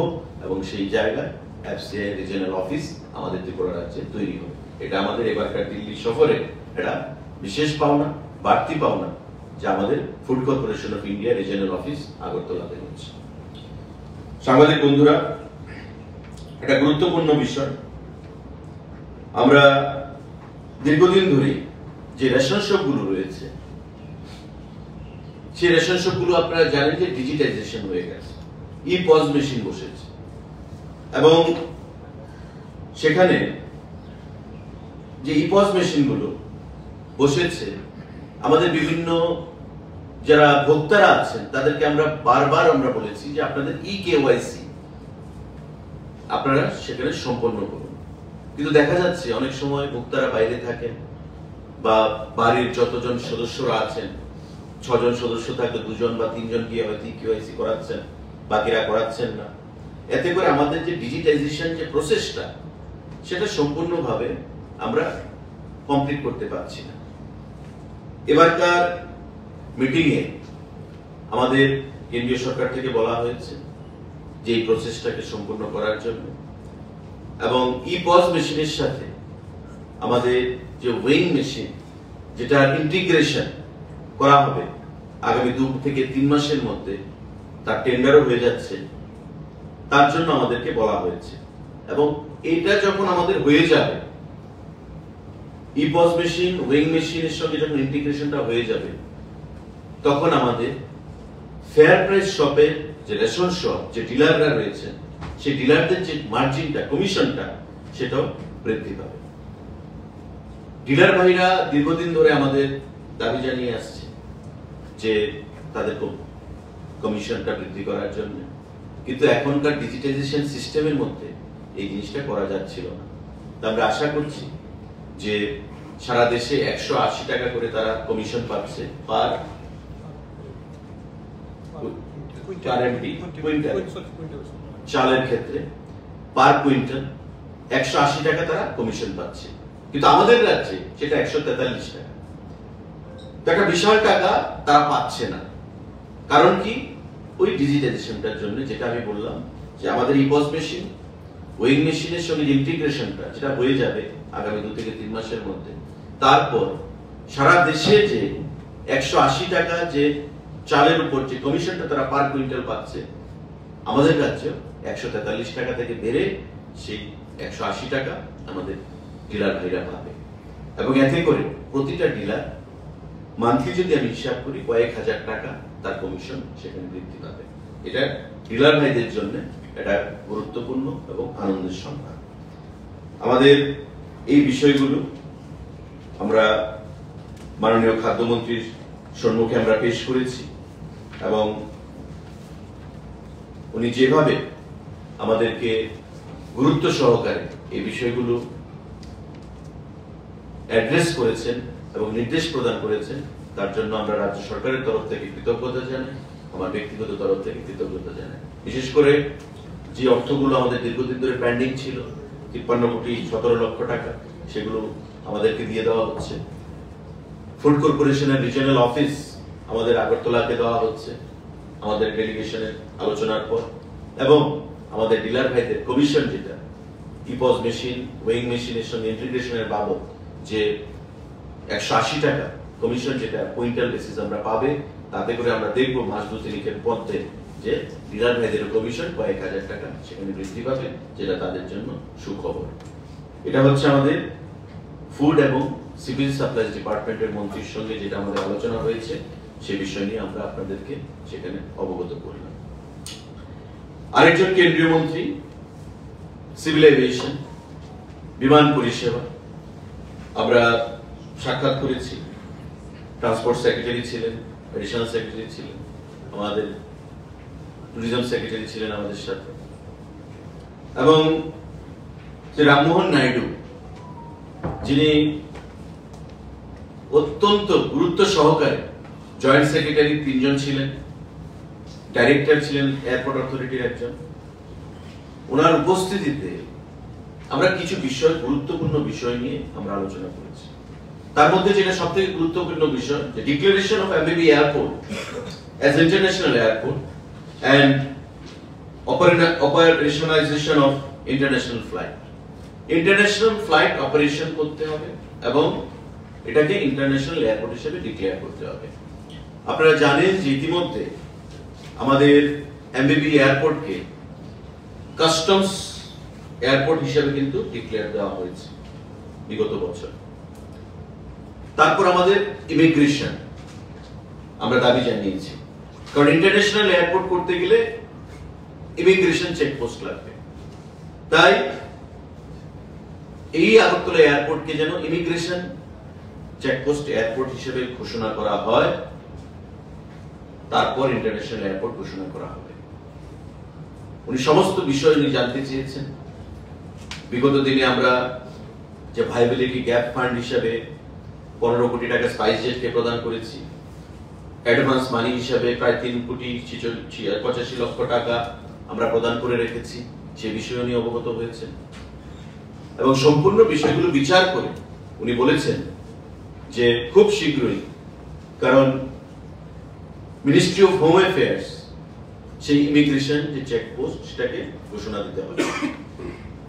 এবং সেই জায়গায় এফসিআই রিজিয়নাল অফিস আমাদের ত্রিপুরা রাজ্যে তৈরি হবে। এটা আমাদের এবারকার দিল্লি সফরে এটা বিশেষ পাওনা, বাড়তি পাওনা, যে আমাদের food corporation of India regional office আগরতলাতে হচ্ছে। সাংবাদিক বন্ধুরা, একটা গুরুত্বপূর্ণ বিষয়, আমরা দীর্ঘদিন ধরে যে রেশন শপগুলো রয়েছে, সেই রেশন শপগুলো আপনারা জানেন যে ডিজিটাইজেশন হয়ে গেছে, ই পজ মেশিন বসেছে এবং সেখানে যে ই পজ মেশিন গুলো বসেছে, আমাদের বিভিন্ন যারা ভোক্তারা আছেন তাদেরকে আমরা বারবার আমরা বলেছি যে আপনাদের কেওয়াইসি আপনারা সেখানে সম্পন্ন করুন। কিন্তু দেখা যাচ্ছে অনেক সময় ভোক্তারা বাইরে থাকেন বা বাড়ির যতজন সদস্যরা আছেন, 6 জন সদস্য থাকলে 2 জন বা 3 জন গিয়ে হয়তো কেওয়াইসি করাচ্ছেন, বাকিরা করাচ্ছেন না। এতে করে আমাদের যে ডিজিটাইজেশন যে প্রসেসটা সেটা সম্পূর্ণভাবে আমরা কমপ্লিট করতে পারছি না। এবারকার মিটিং এ আমাদের কেন্দ্রীয় সরকার থেকে বলা হয়েছে যে এই প্রসেসটাকে সম্পূর্ণ করার জন্য এবং ই পজ মেশিনের সাথে আমাদের যে ওয়েইং মেশিন, যেটা ইন্টিগ্রেশন করা হবে আগামী 2 থেকে 3 মাসের মধ্যে, তার টেন্ডারও হয়ে যাচ্ছে, তার জন্য আমাদেরকে বলা হয়েছে। এবং এটা যখন আমাদের হয়ে যাবে, ই পজ মেশিন ওয়েইং মেশিনের সঙ্গে যখন ইন্টিগ্রেশনটা হয়ে যাবে, তখন আমাদের ফেয়ার প্রাইস শপের যে রেশন শপ যে ডিলাররা রয়েছে, সেই ডিলারদের যে মার্জিনটা, কমিশনটা, সেটাও বৃদ্ধি পাবে। ডিলার ভাইরা দীর্ঘদিন ধরে আমাদের দাবি জানিয়ে আসছে যে তাদের কমিশনটা বৃদ্ধি করার জন্য, কিন্তু এখনকার ডিজিটাইজেশন সিস্টেমের মধ্যে এই জিনিসটা করা যাচ্ছিল না। আমরা আশা করছি যে সারা দেশে 180 টাকা করে তারা কমিশন পাচ্ছে পার চালের ক্ষেত্রে, পার কুইন্টাল 180 টাকা তারা কমিশন পাচ্ছে, কিন্তু আমাদের রাজ্যে সেটা 143 টাকা। একটা বিশাল টাকা তারা পাচ্ছে না। কারণ কি? ওই ডিজিটাইজেশনটার জন্য, যেটা আমি বললাম যে আমাদের ই পজ মেশিন ওয়েইং মেশিনের সঙ্গে ইন্টিগ্রেশনটা যেটা হয়ে যাবে আগামী 2 থেকে 3 মাসের মধ্যে, তারপর সারা দেশে যে 180 টাকা যে চালের উপর যে কমিশনটা তারা পার কুইন্টাল পাচ্ছে, আমাদের রাজ্যে 143 টাকা থেকে বেড়ে সেই 180 টাকা আমাদের ডিলার ভাইরা পাবে এবং এতে করে প্রতিটা ডিলার মান্থলি যদি আমি হিসাব করি কয়েক হাজার টাকা তার কমিশন সেখানে বৃদ্ধি পাবে। এটা ডিলার ভাইদের জন্য এটা গুরুত্বপূর্ণ এবং আনন্দের সংবাদ। আমাদের এই বিষয়গুলো আমরা মাননীয় খাদ্যমন্ত্রীর সম্মুখে আমরা পেশ করেছি এবং উনি যেভাবে আমাদেরকে গুরুত্ব সহকারে এই বিষয়গুলো অ্যাড্রেস করেছেন এবং নির্দেশ প্রদান করেছেন তার জন্য আমরা রাজ্য সরকারের তরফ থেকে কৃতজ্ঞতা জানাই, আমার ব্যক্তিগত তরফ থেকে কৃতজ্ঞতা জানাই। বিশেষ করে যে অর্থগুলো আমাদের দীর্ঘদিন ধরে পেন্ডিং ছিল 53,17,00,000 টাকা, সেগুলো আমাদেরকে দিয়ে দেওয়া হচ্ছে। ফুড কর্পোরেশনের রিজিওনাল অফিস আমাদের আগরতলাকে দেওয়া হচ্ছে আমাদের ডেলিগেশনের আলোচনার পর, এবং আমাদের ডিলার ভাইদের কমিশন যেটা ইপজ মেশিন ওয়েইং মেশিনের সঙ্গে ইন্টিগ্রেশনের বাবদ যে 180 টাকা কমিশন যেটা কুইন্টাল বেসিস আমরা পাবে, তাতে করে আমরা দেখবো মাস 2-3 পথে যে ডিলার ভাইদের কমিশন কয়েক হাজার টাকা সেখানে বৃদ্ধি পাবে, যেটা তাদের জন্য সুখবর। এটা হচ্ছে আমাদের ফুড এবং সিভিল সাপ্লাইজ ডিপার্টমেন্টের মন্ত্রীর সঙ্গে যেটা আমাদের আলোচনা হয়েছে, সে বিষয় নিয়ে আমরা আপনাদেরকে সেখানে অবগত করলাম। আরেকজন কেন্দ্রীয় মন্ত্রী সিভিল এভিয়েশন বিমান পরিষেবা আমরা সাক্ষাৎ করেছি। ট্রান্সপোর্ট সেক্রেটারি ছিলেন, এডিশনাল সেক্রেটারি ছিলেন, আমাদের ট্যুরিজম সেক্রেটারি ছিলেন আমাদের সাথে, এবং শ্রী রামমোহন নাইডু যিনি অত্যন্ত গুরুত্ব সহকারে জয়েন্ট সেক্রেটারি 3 জন ছিলেন, ডাইরেক্টর ছিলেন এয়ারপোর্ট অথরিটির একজন। ওনার উপস্থিতিতে আমরা কিছু বিষয় গুরুত্বপূর্ণ বিষয় নিয়ে আমরা আলোচনা করেছি। তার মধ্যে যেটা সবথেকে গুরুত্বপূর্ণ বিষয় যে declaration of এমবিবি airport as international airport and operationalization of international flight. International flight operation করতে হবে এবং এটাকে ইন্টারন্যাশনাল এয়ারপোর্ট হিসেবে ডিক্লেয়ার করতে হবে। আপনারা জানেন যে ইতিমধ্যে আমাদের এমবিবি এয়ারপোর্টকে কাস্টমস এয়ারপোর্ট হিসেবে কিন্তু ডিক্লেয়ার দেওয়া হয়েছে বিগত বছর। তারপর আমাদের ইমিগ্রেশন আমরা দাবি জানিয়েছি, কারণ ইন্টারন্যাশনাল এয়ারপোর্ট করতে গেলে ইমিগ্রেশন চেকপোস্ট লাগবে। তাই এই আগরতলা এয়ারপোর্টকে যেন ইমিগ্রেশন চেকপোস্ট এয়ারপোর্ট হিসেবে ঘোষণা করা হয়, তারপর ইন্টারন্যাশনাল এয়ারপোর্ট ঘোষণা করা হবে। উনি সমস্ত বিষয় নিয়ে জানতে চেয়েছেন। বিগত দিনে আমরা যে ভাইবিলিটি গ্যাপ ফান্ড হিসেবে 15 কোটি টাকা স্পাইসজেটকে প্রদান করেছি, অ্যাডভান্স মানি হিসেবে প্রায় 3,85 লক্ষ টাকা আমরা প্রদান করে রেখেছি, সে বিষয় নিয়ে অবগত হয়েছে এবং সম্পূর্ণ বিষয়গুলো বিচার করে উনি বলেছেন যে খুব শীঘ্রই, কারণ মিনিস্ট্রি অফ হোম অ্যাফেয়ার্স সেই ইমিগ্রেশন যে চেকপোস্ট সেটাকে ঘোষণা দিতে হবে,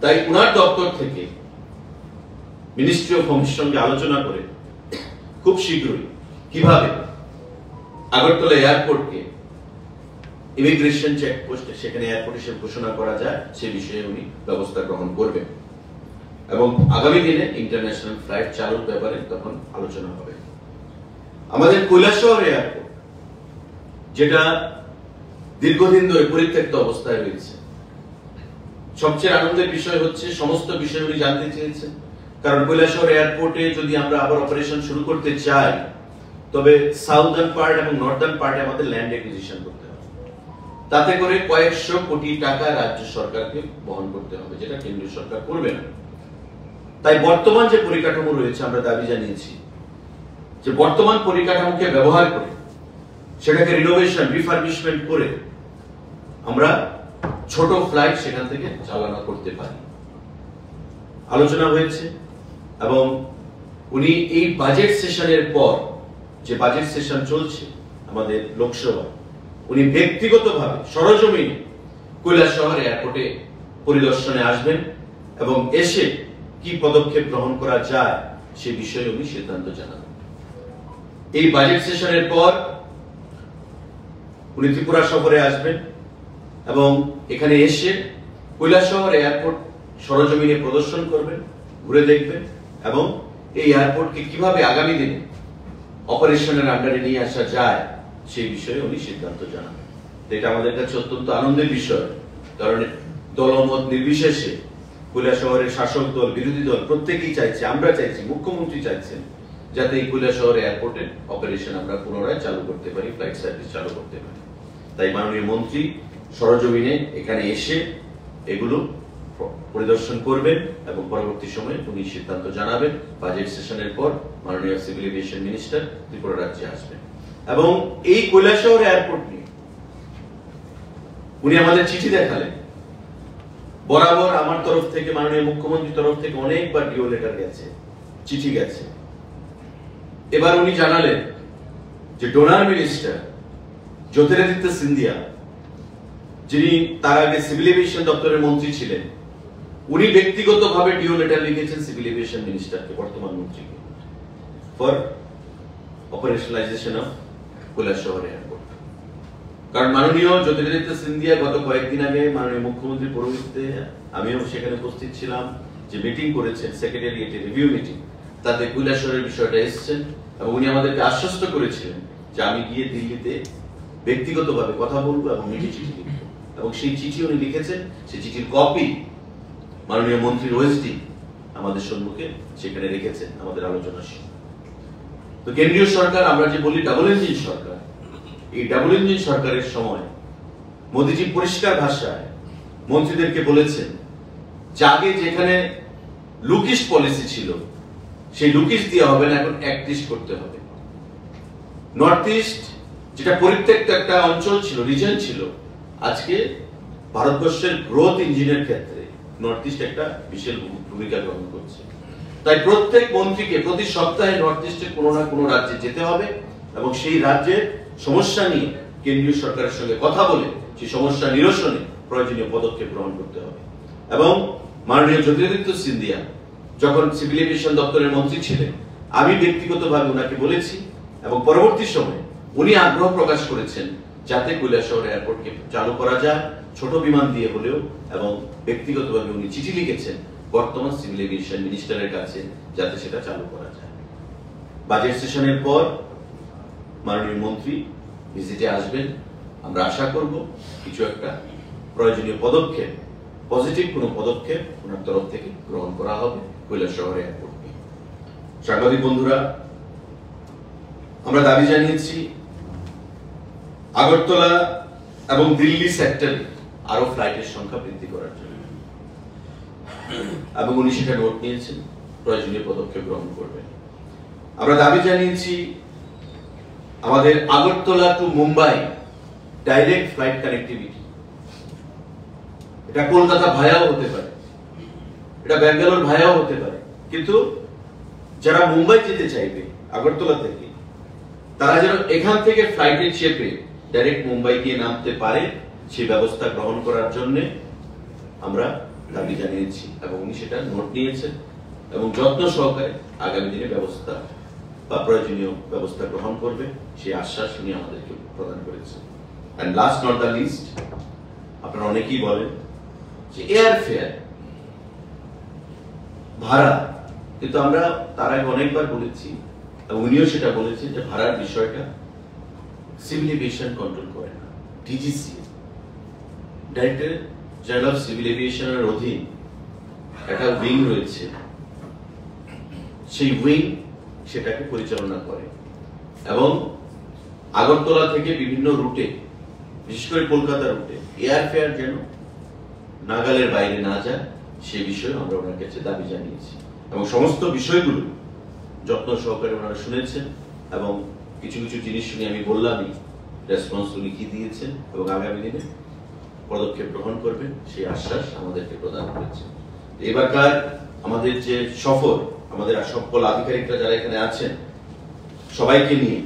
তাই উনার দপ্তর থেকে মিনিস্ট্রি অফ হোমের সঙ্গে আলোচনা করে খুব শীঘ্রই কিভাবে আগরতলা এয়ারপোর্টকে ইমিগ্রেশন চেকপোস্ট সেখানে এয়ারপোর্ট হিসেবে ঘোষণা করা যায় সে বিষয়ে উনি ব্যবস্থা গ্রহণ করবেন এবং আগামী দিনে ইন্টারন্যাশনাল ফ্লাইট চালুর ব্যাপারে তখন আলোচনা হবে। আমাদের কৈলাসহর এয়ারপোর্ট যেটা দীর্ঘদিন ধরে পরিত্যক্ত অবস্থায় রয়েছে, সবচেয়ে আনন্দের বিষয় হচ্ছে সমস্ত বিষয় উনি জানতে চেয়েছেন, কারণ কৈলাসহর এয়ারপোর্টে যদি আমরা আবার অপারেশন শুরু করতে চাই তবে সাউদার্ন পার্ট এবং নর্দার্ন পার্টে আমাদের ল্যান্ড অ্যাকুইজিশন করতে হবে, তাতে করে কয়েকশো কোটি টাকা রাজ্য সরকারকে বহন করতে হবে, যেটা কেন্দ্রীয় সরকার করবে না। তাই বর্তমান যে পরিকাঠামো রয়েছে আমরা দাবি জানিয়েছি যে বর্তমান পরিকাঠামোকে ব্যবহার করে সেটাকে রিনোভেশন রিফার্বিশমেন্ট করে আমরা ছোট ফ্লাইট সেখান থেকে চালনা করতে পারি। আলোচনা হয়েছে এবং উনি এই বাজেট সেশনের পর যে বাজেট সেশন চলছে আমাদের লোকসভা, উনি ব্যক্তিগতভাবে সরজমিনে কৈলাসহর এয়ারপোর্টে পরিদর্শনে আসবেন এবং এসে কি পদক্ষেপ গ্রহণ করা যায় সে বিষয়ে উনি সিদ্ধান্ত জানাবেন। এই বাজেট সেশনের পর উনি ত্রিপুরা সফরে আসবেন এবং এখানে এসে কৈলাসহর এয়ারপোর্ট সরজমিনে প্রদর্শন করবেন ঘুরে দেখবেন এবং এই এয়ারপোর্টকে কিভাবে আগামী দিনে অপারেশনের আন্ডারে নিয়ে আসা যায় সেই বিষয়ে উনি সিদ্ধান্ত জানাবেন। এটা আমাদের কাছে অত্যন্ত আনন্দের বিষয়, কারণ দলমত নির্বিশেষে কৈলাসহরের শাসক দল, বিরোধী দল প্রত্যেকেই চাইছে, আমরা চাইছি, মুখ্যমন্ত্রী চাইছেন যাতে এই কৈলাসহর এয়ারপোর্টে অপারেশন আমরা পুনরায় চালু করতে পারি, ফ্লাইট সার্ভিস চালু করতে পারি। তাই মাননীয় মন্ত্রী সরজমিনে এখানে এসে এগুলো পরিদর্শন করবেন এবং পরবর্তী সময়ে উনি সিদ্ধান্ত জানাবেন। বাজেট সেশনের পর মাননীয় সিভিল এভিয়েশন মিনিস্টার ত্রিপুরা রাজ্যে আসবেন এবং এই কৈলাসহর এয়ারপোর্ট নিয়ে উনি আমাদের চিঠি দেখালেন। বরাবর আমার তরফ থেকে, মাননীয় মুখ্যমন্ত্রীর তরফ থেকে অনেকবার ডিও লেটার গেছে, চিঠি গেছে। এবার উনি জানালেন যে ডোনার মিনিস্টার জ্যোতিরাদিত্য সিন্ধিয়া, যিনি তার আগে সিভিল এভিয়েশন দপ্তরের মন্ত্রী ছিলেন, উনি ব্যক্তিগতভাবে ডিও লেটার লিখেছেন সিভিল এভিয়েশন মিনিস্টারকে, বর্তমান মন্ত্রীকে, ফর অপারেশনালাইজেশন অফ কৈলাসহর এয়ারপোর্ট। কারণ মাননীয় জ্যোতিরাদিত্য সিন্ধিয়া গত কয়েকদিন আগে মাননীয় মুখ্যমন্ত্রীর পৌরহিত্যে, আমিও সেখানে উপস্থিত ছিলাম, যে মিটিং করেছেন সেক্রেটারিয়েটে, রিভিউ মিটিং, তাতে কৈলাসহরের বিষয়টা এসেছেন এবং উনি আমাদেরকে আশ্বস্ত করেছিলেন যে আমি গিয়ে দিল্লিতে ব্যক্তিগতভাবে কথা বলবো এবং নিজে চিঠি লিখব। এবং সেই চিঠি উনি লিখেছেন, সেই চিঠির কপি মাননীয় মন্ত্রীর ওএসডি আমাদের সম্মুখে সেখানে রেখেছেন আমাদের আলোচনার সময়। তো কেন্দ্রীয় সরকার, আমরা যে বলি ডাবল ইঞ্জিন সরকার, এই ডাবল ইঞ্জিন সরকারের সময় মোদীজি পরিষ্কার ভাষায় মন্ত্রীদেরকে বলেছেন যে আগে যেখানে লুকিশ পলিসি ছিল সেই লুকিশ দিয়ে হবে না, এখন অ্যাক্টিস্ট করতে হবে। নর্থ ইস্ট যেটা পরিত্যক্ত একটা অঞ্চল ছিল, রিজন ছিল, আজকে ভারতবর্ষের গ্রোথ ইঞ্জিনের ক্ষেত্রে নর্থ ইস্ট একটা বিশেষ ভূমিকা গ্রহণ করছে। তাই প্রত্যেক মন্ত্রীকে প্রতি সপ্তাহে নর্থ ইস্টের কোনো না কোনো রাজ্যে যেতে হবে এবং সেই রাজ্যের সমস্যা নিয়ে কেন্দ্রীয় সরকারের সঙ্গে কথা বলে সেই সমস্যা নিরসনে প্রয়োজনীয় পদক্ষেপ গ্রহণ করতে হবে। এবং মাননীয় জ্যোতিরাদিত্য সিন্ধিয়া যখন সিভিল এভিয়েশন দপ্তরের মন্ত্রী ছিলেন, আমি ব্যক্তিগতভাবে ওনাকে বলেছি এবং পরবর্তী সময়ে উনি আগ্রহ প্রকাশ করেছেন যাতে কৈলাসহর এয়ারপোর্টকে চালু করা যায়, ছোট বিমান দিয়ে হলেও, এবং ব্যক্তিগতভাবে উনি চিঠি লিখেছেন বর্তমান সিভিল এভিয়েশন মিনিস্টারের কাছে যাতে সেটা চালু করা যায়। বাজেট সেশনের পর মাননীয় মন্ত্রী ভিজিটে আসবেন, আমরা আশা করব কিছু একটা প্রয়োজনীয় পদক্ষেপ, পজিটিভ কোনো পদক্ষেপ ওনার তরফ থেকে গ্রহণ করা হবে কৈলাসহর এয়ারপোর্ট নিয়ে। সাংবাদিক বন্ধুরা, আমরা দাবি জানিয়েছি আগরতলা এবং দিল্লি সেক্টরে আরো ফ্লাইটের সংখ্যা বৃদ্ধি করার জন্য, এবং উনি সেটা নোট নিয়েছেন, প্রয়োজনীয় পদক্ষেপ গ্রহণ করবেন। আমরা দাবি জানিয়েছি আমাদের Agartala to Mumbai direct flight connectivity, এটা কলকাতা ভায়াও হতে পারে, এটা ব্যাঙ্গালোর ভায়াও হতে পারে, কিন্তু যারা মুম্বাই যেতে চাইবে আগরতলা থেকে, তারা যেন এখান থেকে ফ্লাইটে চেপে ডাইরেক্ট মুম্বাই গিয়ে নামতে পারে, সেই ব্যবস্থা গ্রহণ করার জন্য আমরা দাবি জানিয়েছি এবং উনি সেটা নোট নিয়েছেন এবং যত্ন সহকারে আগামী দিনে ব্যবস্থা বা প্রয়োজনীয় ব্যবস্থা গ্রহণ করবে সেই আশ্বাস উনি আমাদেরকে প্রদান করেছেন। And last not the least, আপনারা অনেকেই বলেন যে এয়ার ফেয়ার ভাড়া, কিন্তু আমরা তার আগে অনেকবার বলেছি এবং উনিও সেটা বলেছেন যে ভাড়ার বিষয়টা সিভিল এভিয়েশন কন্ট্রোল করে না, DGC, director general of civil এভিয়েশনের অধীন একটা উইং রয়েছে, সেই উইং সেটাকে পরিচালনা করে এবং আগরতলা থেকে বিভিন্ন রুটে, বিশেষ করে কলকাতা রুটে এয়ার ফেয়ার যেন নাগালের বাইরে না যায় সে বিষয়ে আমরা ওনার কাছে দাবি জানিয়েছি এবং সমস্ত বিষয়গুলো যত্ন সহকারে ওনারা শুনেছেন এবং কিছু কিছু জিনিস শুনে আমি বললামই রেসপন্স উনি কি দিয়েছেন এবং আগামী দিনে পদক্ষেপ গ্রহণ করবেন সেই আশ্বাস আমাদেরকে প্রদান করেছেন। এবারকার আমাদের যে সফর, আমাদের সকল আধিকারিকরা যারা এখানে আছেন সবাইকে নিয়ে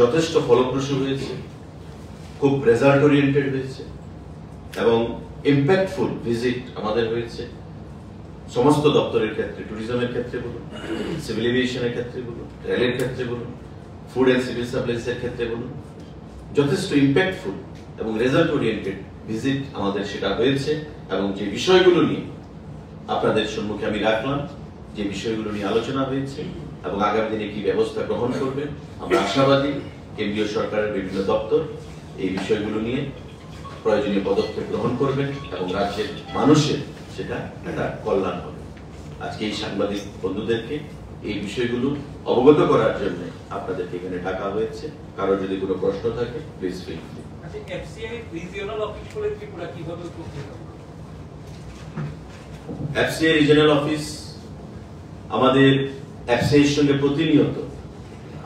যথেষ্ট ফলপ্রসূ হয়েছে, খুব রেজাল্ট ওরিয়েন্টেড হয়েছে এবং ইম্প্যাক্টফুল ভিজিট আমাদের হয়েছে। সমস্ত দপ্তরের ক্ষেত্রে, ট্যুরিজমের ক্ষেত্রে বলুন, সিভিল এভিয়েশনের ক্ষেত্রে বলুন, রেলের ক্ষেত্রে বলুন, ফুড এন্ড সিভিল সাপ্লাইস এর ক্ষেত্রে বলুন, যথেষ্ট ইম্প্যাক্টফুল এবং রেজাল্ট ওরিয়েন্টেড ভিজিট আমাদের সেটা হয়েছে এবং যে বিষয়গুলো নিয়ে আপনাদের সম্মুখে আমি রাখলাম যে বিষয়গুলো নিয়ে আলোচনা হয়েছে এবং আগামী দিনে কি ব্যবস্থা গ্রহণ করবেন, আমরা আশাবাদী কেন্দ্রীয় সরকারের বিভিন্ন দপ্তর এই বিষয়গুলো নিয়ে প্রয়োজনীয় পদক্ষেপ গ্রহণ করবেন এবং রাজ্যের মানুষের সেটা একটা কল্যাণ হবে। আজকে এই সাংবাদিক বন্ধুদেরকে এই বিষয়গুলো অবগত করার জন্য আপনাদেরকে এখানে ডাকা হয়েছে। কারো যদি কোনো প্রশ্ন থাকে please feel free. FCI regional office করে ত্রিপুরা কিভাবে উপকৃত হবে? এফসিআই রিজিওনাল অফিস আমাদের এফসিআই এর সঙ্গে প্রতিনিয়ত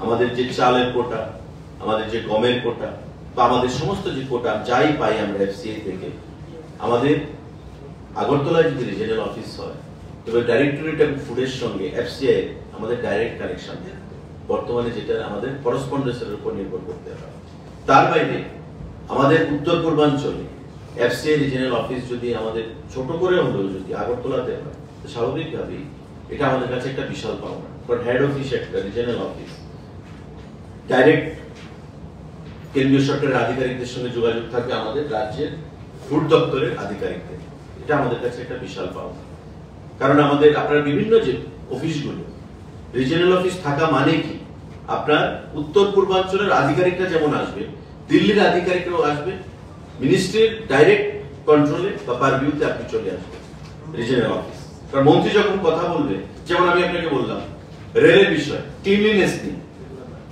আমাদের যে চালের কোটা, আমাদের যে গমের কোটা বা আমাদের সমস্ত যে কোটা যাই পাই আমরা এফসিআই থেকে, আমাদের আগরতলায় যদি রিজিওনাল অফিস হয় তবে ডাইরেক্টরেট অফ ফুডের সঙ্গে এফসিআই আমাদের ডাইরেক্ট কানেকশন বর্তমানে যেটা আমাদের করসপন্ডেন্সের উপর নির্ভর করতে হয়। তার বাইরে আমাদের উত্তর পূর্বাঞ্চলে এফসিআই রিজিওনাল অফিস যদি আমাদের ছোট করে হলেও যদি আগরতলাতে হয় তো স্বাভাবিকভাবেই এটা আমাদের কাছে একটা বিশাল পাওনা। কারণ হেড অফিস একটা রিজিওনাল অফিস ডাইরেক্ট কেন্দ্রীয় সরকারের আধিকারিকদের সঙ্গে যোগাযোগ থাকবে আমাদের রাজ্যের ফুড দপ্তরের আধিকারিকদের। এটা আমাদের কাছে একটা বিশাল পাওনা। কারণ আমাদের আপনার বিভিন্ন যে অফিসগুলো রিজিওনাল অফিস থাকা মানে কি, আপনার উত্তর পূর্বাঞ্চলের আধিকারিকরা যেমন আসবে, দিল্লির আধিকারিকরাও আসবে, মিনিস্ট্রির ডাইরেক্ট কন্ট্রোলে বা পারভিউতে আপনি চলে আসবেন রিজিওনাল অফিস। কারণ মন্ত্রী যখন কথা বলবে, যেমন আমি আপনাকে বললাম রেলের বিষয়, ক্লিনলিনেস নিয়ে,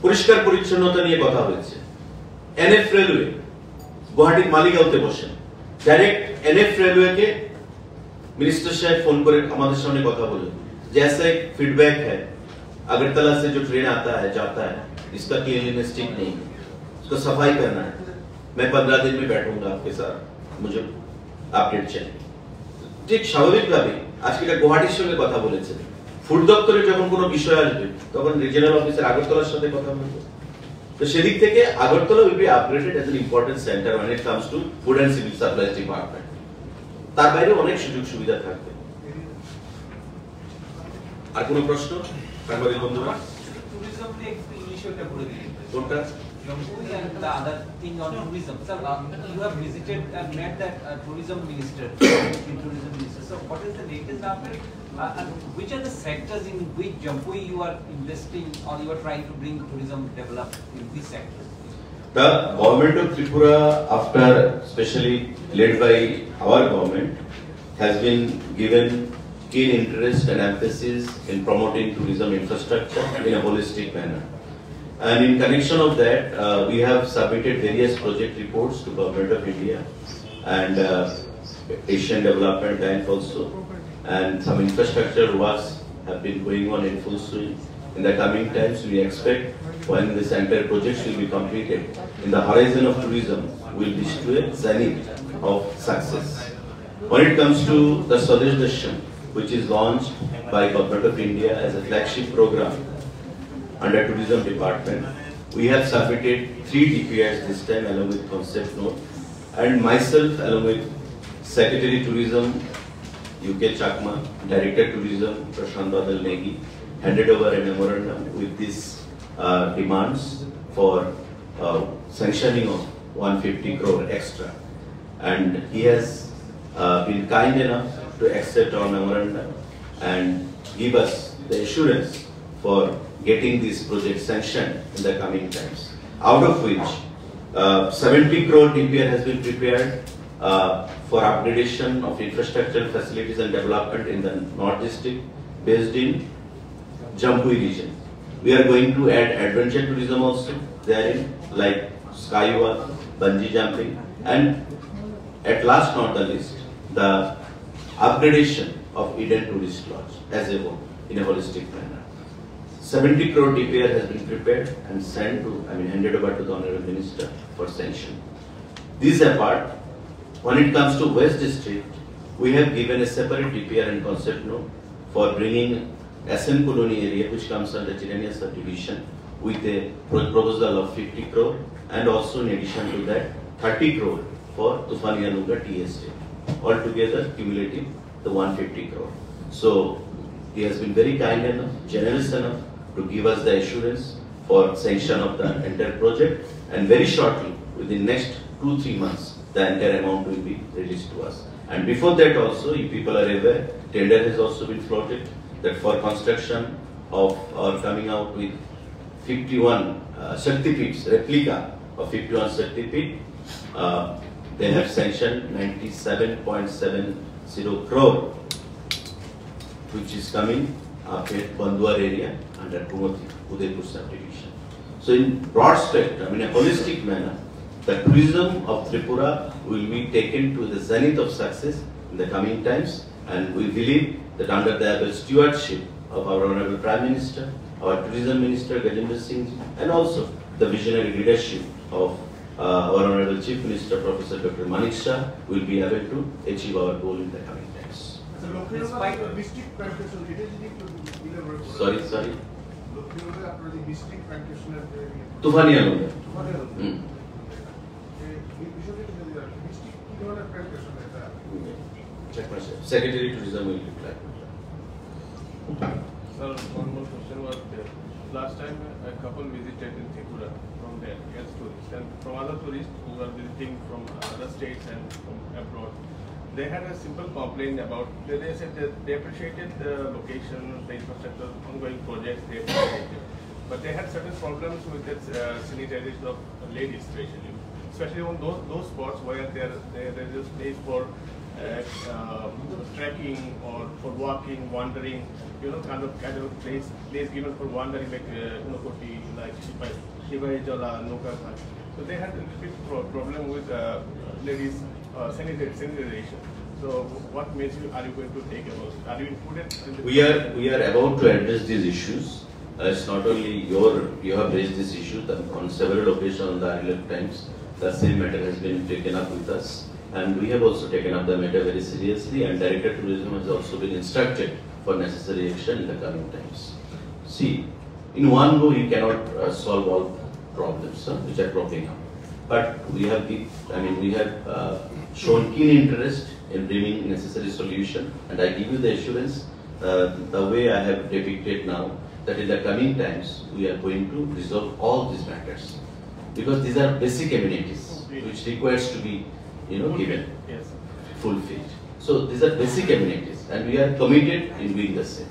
পরিষ্কার পরিচ্ছন্নতা নিয়ে কথা হয়েছে। এনএফ রেলওয়ে গুয়াহাটির মালিগাঁওতে বসেন, ডাইরেক্ট এনএফ রেলওয়েকে मिनिस्टर साहब फोन पर हमारे सामने কথা বলে जैसा एक फीडबैक है अगरतला से जो ट्रेन आता है जाता है इसका क्लीनलीनेस ठीक नहीं है, इसको सफाई करना है। मैं 15 दिन में बैठूंगा आपके साथ, मुझे अपडेट चाहिए। ঠিক স্বাভাবিকভাবে আজকে এটা গুয়াহাটির সঙ্গে কথা বলেছেন, ফুড দপ্তরে যখন কোনো বিষয় আসবে তখন রিজিওনাল অফিসার আগরতলার সাথে কথা বলবে। তো সেদিক থেকে Agartala will be upgraded as an important center when it comes to food and civil supplies department। তার বাইরে অনেক সুযোগ সুবিধা থাকবে। আর কোনো প্রশ্ন সাংবাদিক বন্ধুরা? ট্যুরিজম নিয়ে একটু ইনিশিয়েটিভটা করে দিন। কোনটা? Jamui and the other thing on tourism. Sir, you have visited and met that tourism minister, tourism minister. So, what is the latest update? And which are the sectors in which Jamui you are investing or you are trying to bring tourism develop in these sectors? The government of Tripura, after especially led by our government, has been given keen interest and emphasis in promoting tourism infrastructure in a holistic manner. And in connection of that, we have submitted various project reports to Government of India and Asian Development Bank also, and some infrastructure works have been going on in full swing. In the coming times, we expect when this entire projects will be completed, in the horizon of tourism will reach to a zenith of success. When it comes to the Swadesh Darshan, which is launched by Government of India as a flagship program under Tourism Department, we have submitted 3 DPRs this time along with concept note, and myself along with Secretary Tourism UK Chakma, Director Tourism Prashant Badal Negi, handed over a memorandum with these demands for sanctioning of 150 crore extra, and he has been kind enough to accept our memorandum and give us the assurance for getting this project sanctioned in the coming times, out of which 70 crore DPR has been prepared for upgradation of infrastructure facilities and development in the North District based in Jamui region. We are going to add adventure tourism also therein, like skywalk, bungee jumping, and at last not the least, the upgradation of Eden Tourist Lodge as a whole in a holistic manner. 70 crore DPR has been prepared and sent to, handed over to the Honorable Minister for sanction. These apart, when it comes to West District, we have given a separate DPR and concept note for bringing SN Colony area, which comes under Chirania subdivision, with a proposal of 50 crore, and also in addition to that, 30 crore for Tufanianuga tea estate. Altogether, cumulative the 150 crore. So, he has been very kind enough, generous enough to give us the assurance for sanction of the entire project, and very shortly, within next 2-3 months, the entire amount will be released to us. And before that also, if people are aware, tender has also been floated that for construction of or coming out with 51 Shakti Peeths, replica of 51 Shakti Peeth, they have sanctioned 97.70 crore, which is coming up at Banduar area under Udaipur subdivision. So in broad spectrum, in a holistic manner, the tourism of Tripura will be taken to the zenith of success in the coming times, and we believe that under the able stewardship of our Honorable Prime Minister, our Tourism Minister Gajendra Singh, and also the visionary leadership of our Honorable Chief Minister Professor Dr. Manik Shah, will be able to achieve our goal in the coming times. Sorry. Tufania Lunga. Check myself. Secretary Tourism will reply. Sir, one more question was last time a couple visited in Tripura from there as tourists, and from other tourists who were visiting from other states and from abroad. They had a simple complaint about, they said that they appreciated the location, the infrastructure, ongoing projects they appreciated, but they had certain problems with the sanitization of ladies, especially on those spots where there is space for trekking or for walking, wandering, kind of place given for wandering, like Koti, like Shiva Jala, Noka. So they had a big problem with ladies sanitization. So what measures are you going to take about it? Are you included in the We are about to address these issues. It's not only you have raised this issue, on several occasions on the earlier times, the same matter has been taken up with us. And we have also taken up the matter very seriously, and Director of Tourism has also been instructed for necessary action in the coming times. See, in one go you cannot solve all problems which are cropping up. But we have shown keen interest in bringing necessary solution, and I give you the assurance, the way I have depicted now, that in the coming times we are going to resolve all these matters, because these are basic amenities which requires to be given, fulfilled. So these are basic amenities, and we are committed in doing the same.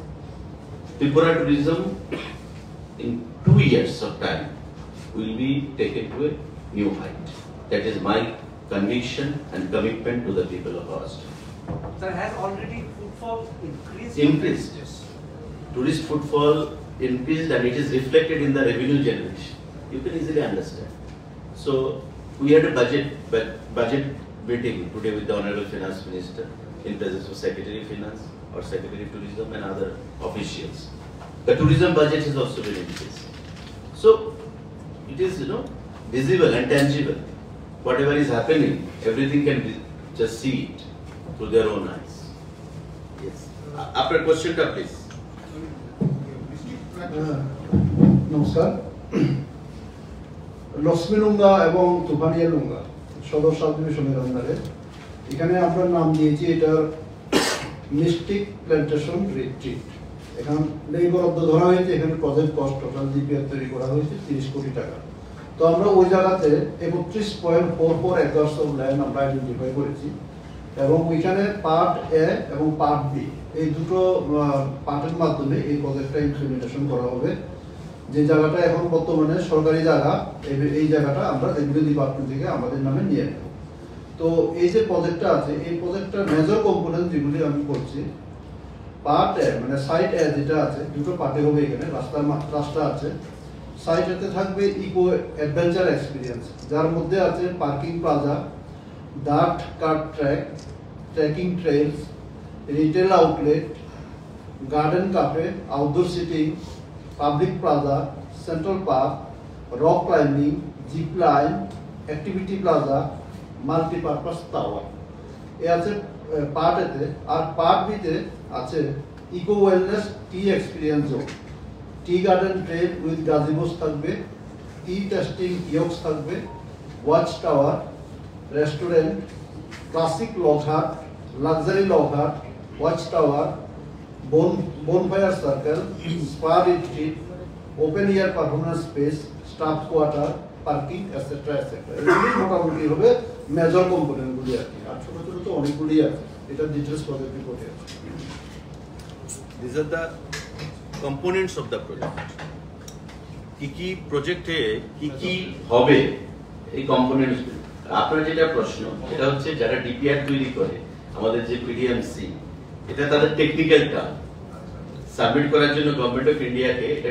Tripura tourism in 2 years of time will be taken to a new height. That is my conviction and commitment to the people of our state. Sir, has already footfall increased? Increased. Tourist footfall increased, and it is reflected in the revenue generation. You can easily understand. So we had a budget meeting today with the Honorable Finance Minister in presence of Secretary of Finance or Secretary of Tourism and other officials. The tourism budget has also been increased. So it is visible and tangible. Whatever is happening, everything can be, just see it through their own eyes. Yes. After question, please. নমস্কার। লক্ষ্মীলুঙ্গা এবং তুফানিয়া লুঙ্গা সদর সাব ডিভিশনের আন্ডারে এখানে আমরা নাম দিয়েছি এটার মিস্টিক প্ল্যান্টেশন রিট্রিট। এখানে এই বরাদ্দ ধরা হয়েছে, এখানে প্রজেক্ট কস্ট টোটাল জিপিআর তৈরি করা হয়েছে 30 কোটি টাকা। তো আমরা ওই জায়গাতে 31.44 একর্স অফ ল্যান্ড আমরা আইডেন্টিফাই করেছি, এবং ওইখানে পার্ট এ এবং পার্ট বি এই দুটো পার্টের মাধ্যমে এই প্রজেক্টটা ইমপ্লিমেন্টেশন করা হবে। যে জায়গাটা এখন বর্তমানে সরকারি জায়গা, এই জায়গাটা আমরা রেভিনিউ ডিপার্টমেন্ট থেকে আমাদের নামে নিয়ে নেব। তো এই যে প্রজেক্টটা আছে, এই প্রজেক্টটার মেজর কম্পোনেন্ট যেগুলি আমি করছি, পার্ট এ মানে সাইট এ যেটা আছে, দুটো পার্টে হবে এখানে, রাস্তা আছে। সাইটেতে থাকবে ইকো অ্যাডভেঞ্চার এক্সপিরিয়েন্স, যার মধ্যে আছে parking plaza, dirt kart track, trekking trails, retail outlet, garden cafe, outdoor seating, public plaza, central park, rock climbing, zip line, activity plaza, multipurpose tower. এ আছে পার্ট এতে। আর পার্ট বিতে আছে eco wellness tea experience zone, tea garden trail with gazebos থাকবে, টি টেস্টিং কিয়ক্স থাকবে, watch tower, restaurant, classic log hut, luxury log hut, watch tower, bonfire circle, spa retreat, open air performance space, staff quarter, parking, etc. এগুলি মোটামুটি হবে মেজর কম্পোনেন্টগুলি আর কি। আর ছোট ছোট তো অনেকগুলি আছে, এটা ডিটেলস প্রজেক্ট রিপোর্টে আছে। These are the components of the project. কি প্রজেক্টে কি হবে এই কম্পোনেন্টস। আপনার যেটা প্রশ্ন এটা হচ্ছে যারা ডিপিআর তৈরি করে আমাদের যে পিডিএমসি, এটা তাদের টেকনিক্যাল টার্ম সাবমিট করার জন্য গভর্নমেন্ট অফ ইন্ডিয়াকে এটা